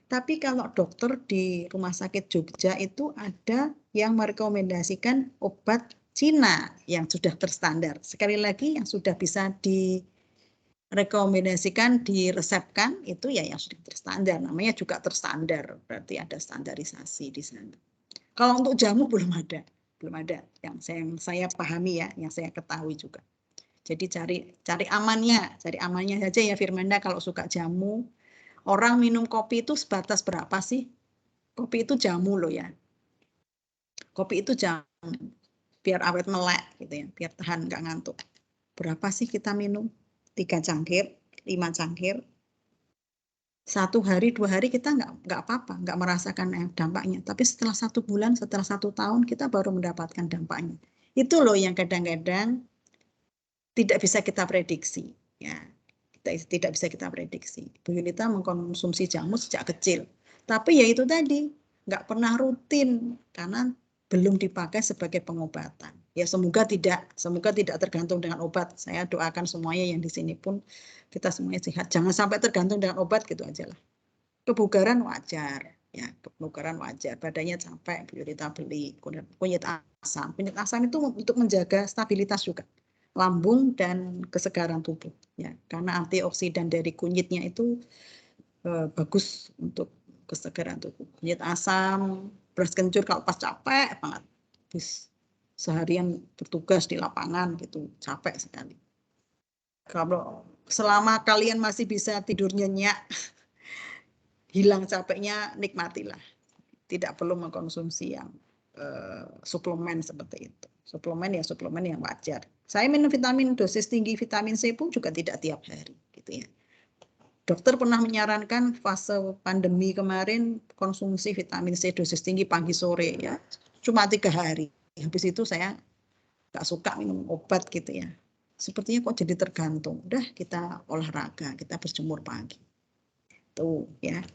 Tapi kalau dokter di Rumah Sakit Jogja itu ada yang merekomendasikan obat Cina yang sudah terstandar. Sekali lagi yang sudah bisa direkomendasikan, diresepkan itu ya yang sudah terstandar. Namanya juga terstandar, berarti ada standarisasi di sana. Kalau untuk jamu belum ada yang saya pahami ya, yang saya ketahui juga. Jadi cari amannya saja ya Firmanda. Kalau suka jamu, orang minum kopi itu sebatas berapa sih? Kopi itu jamu loh ya. Kopi itu jamu, biar awet melek gitu ya, biar tahan nggak ngantuk. Berapa sih kita minum? 3 cangkir, 5 cangkir. 1 hari, 2 hari kita nggak apa-apa, nggak merasakan dampaknya. Tapi setelah 1 bulan, setelah 1 tahun kita baru mendapatkan dampaknya. Itu loh yang kadang-kadang tidak bisa kita prediksi. Ya, tidak bisa kita prediksi. Bu Yulita mengkonsumsi jamu sejak kecil. Tapi ya itu tadi, nggak pernah rutin karena belum dipakai sebagai pengobatan. Ya semoga tidak tergantung dengan obat. Saya doakan semuanya yang di sini pun kita semuanya sehat. Jangan sampai tergantung dengan obat gitu aja lah. Kebugaran wajar, ya kebugaran wajar. Badannya capek, Bu Yulita beli kunyit asam. Kunyit asam itu untuk menjaga stabilitas juga lambung dan kesegaran tubuh. Ya, karena antioksidan dari kunyitnya itu bagus untuk kesegaran tubuh. Kunyit asam, beras kencur kalau pas capek banget, habis seharian bertugas di lapangan gitu, capek sekali. Kalau selama kalian masih bisa tidur nyenyak, hilang capeknya, nikmatilah. Tidak perlu mengkonsumsi yang suplemen seperti itu. Suplemen yang wajar. Saya minum vitamin dosis tinggi vitamin C pun juga tidak tiap hari, gitu ya. Dokter pernah menyarankan fase pandemi kemarin konsumsi vitamin C dosis tinggi pagi sore ya, cuma 3 hari. Habis itu saya nggak suka minum obat gitu ya. Sepertinya kok jadi tergantung. Udah kita olahraga, kita berjemur pagi. Tuh ya.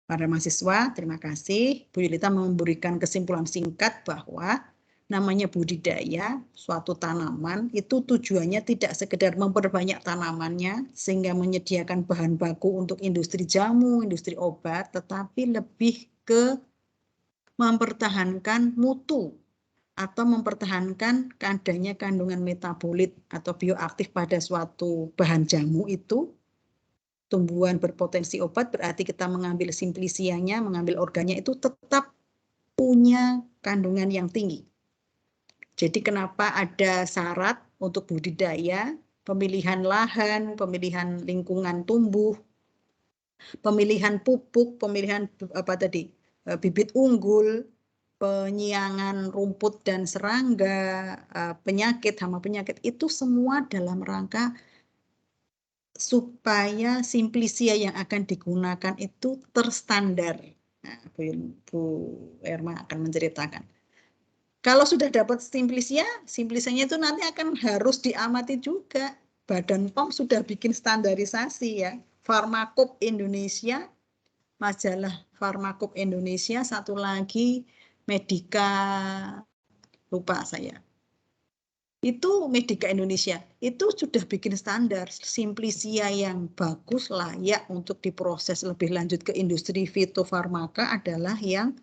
Para mahasiswa, terima kasih. Bu Yulita memberikan kesimpulan singkat bahwa namanya budidaya suatu tanaman itu tujuannya tidak sekedar memperbanyak tanamannya sehingga menyediakan bahan baku untuk industri jamu, industri obat, tetapi lebih ke mempertahankan mutu atau mempertahankan adanya kandungan metabolit atau bioaktif pada suatu bahan jamu itu. Tumbuhan berpotensi obat berarti kita mengambil simplisianya, mengambil organnya itu tetap punya kandungan yang tinggi. Jadi kenapa ada syarat untuk budidaya, pemilihan lahan, pemilihan lingkungan tumbuh, pemilihan pupuk, pemilihan bibit unggul, penyiangan rumput dan serangga, penyakit, hama penyakit, itu semua dalam rangka supaya simplisia yang akan digunakan itu terstandar. Nah, Bu Erma akan menceritakan. Kalau sudah dapat simplisia, simplisianya itu nanti akan harus diamati juga. Badan POM sudah bikin standarisasi ya. Farmakop Indonesia, majalah Farmakop Indonesia, satu lagi Medika, lupa saya. Itu Medika Indonesia, itu sudah bikin standar simplisia yang bagus, layak untuk diproses lebih lanjut ke industri fitofarmaka adalah yang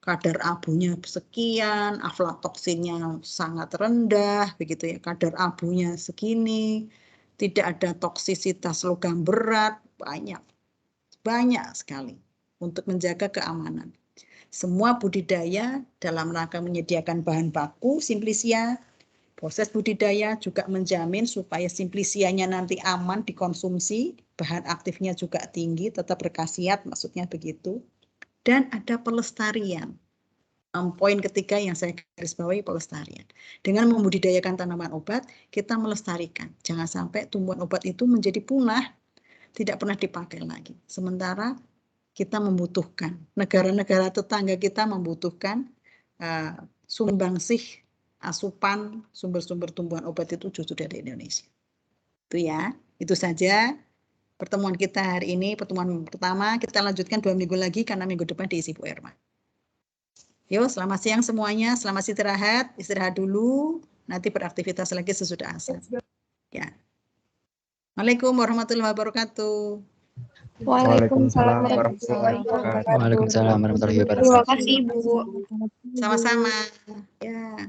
kadar abunya sekian, aflatoksinnya sangat rendah, begitu ya, kadar abunya segini, tidak ada toksisitas logam berat, banyak sekali untuk menjaga keamanan. Semua budidaya dalam rangka menyediakan bahan baku simplisia, proses budidaya juga menjamin supaya simplisianya nanti aman dikonsumsi, bahan aktifnya juga tinggi, tetap berkhasiat, maksudnya begitu. Dan ada pelestarian. Poin ketiga yang saya garis bawahi, pelestarian. Dengan membudidayakan tanaman obat, kita melestarikan. Jangan sampai tumbuhan obat itu menjadi punah, tidak pernah dipakai lagi. Sementara kita membutuhkan, negara-negara tetangga kita membutuhkan sumbangsih asupan sumber-sumber tumbuhan obat itu justru dari Indonesia. Itu ya, itu saja pertemuan kita hari ini, pertemuan pertama. Kita lanjutkan 2 minggu lagi karena minggu depan diisi Bu Erma. Yuk, selamat siang semuanya, selamat istirahat dulu, nanti beraktivitas lagi sesudah asar. Ya. Waalaikumsalam warahmatullahi wabarakatuh. Waalaikumsalam warahmatullahi wabarakatuh. Waalaikumsalam warahmatullahi wabarakatuh. Terima kasih, Bu. Sama-sama. Ya.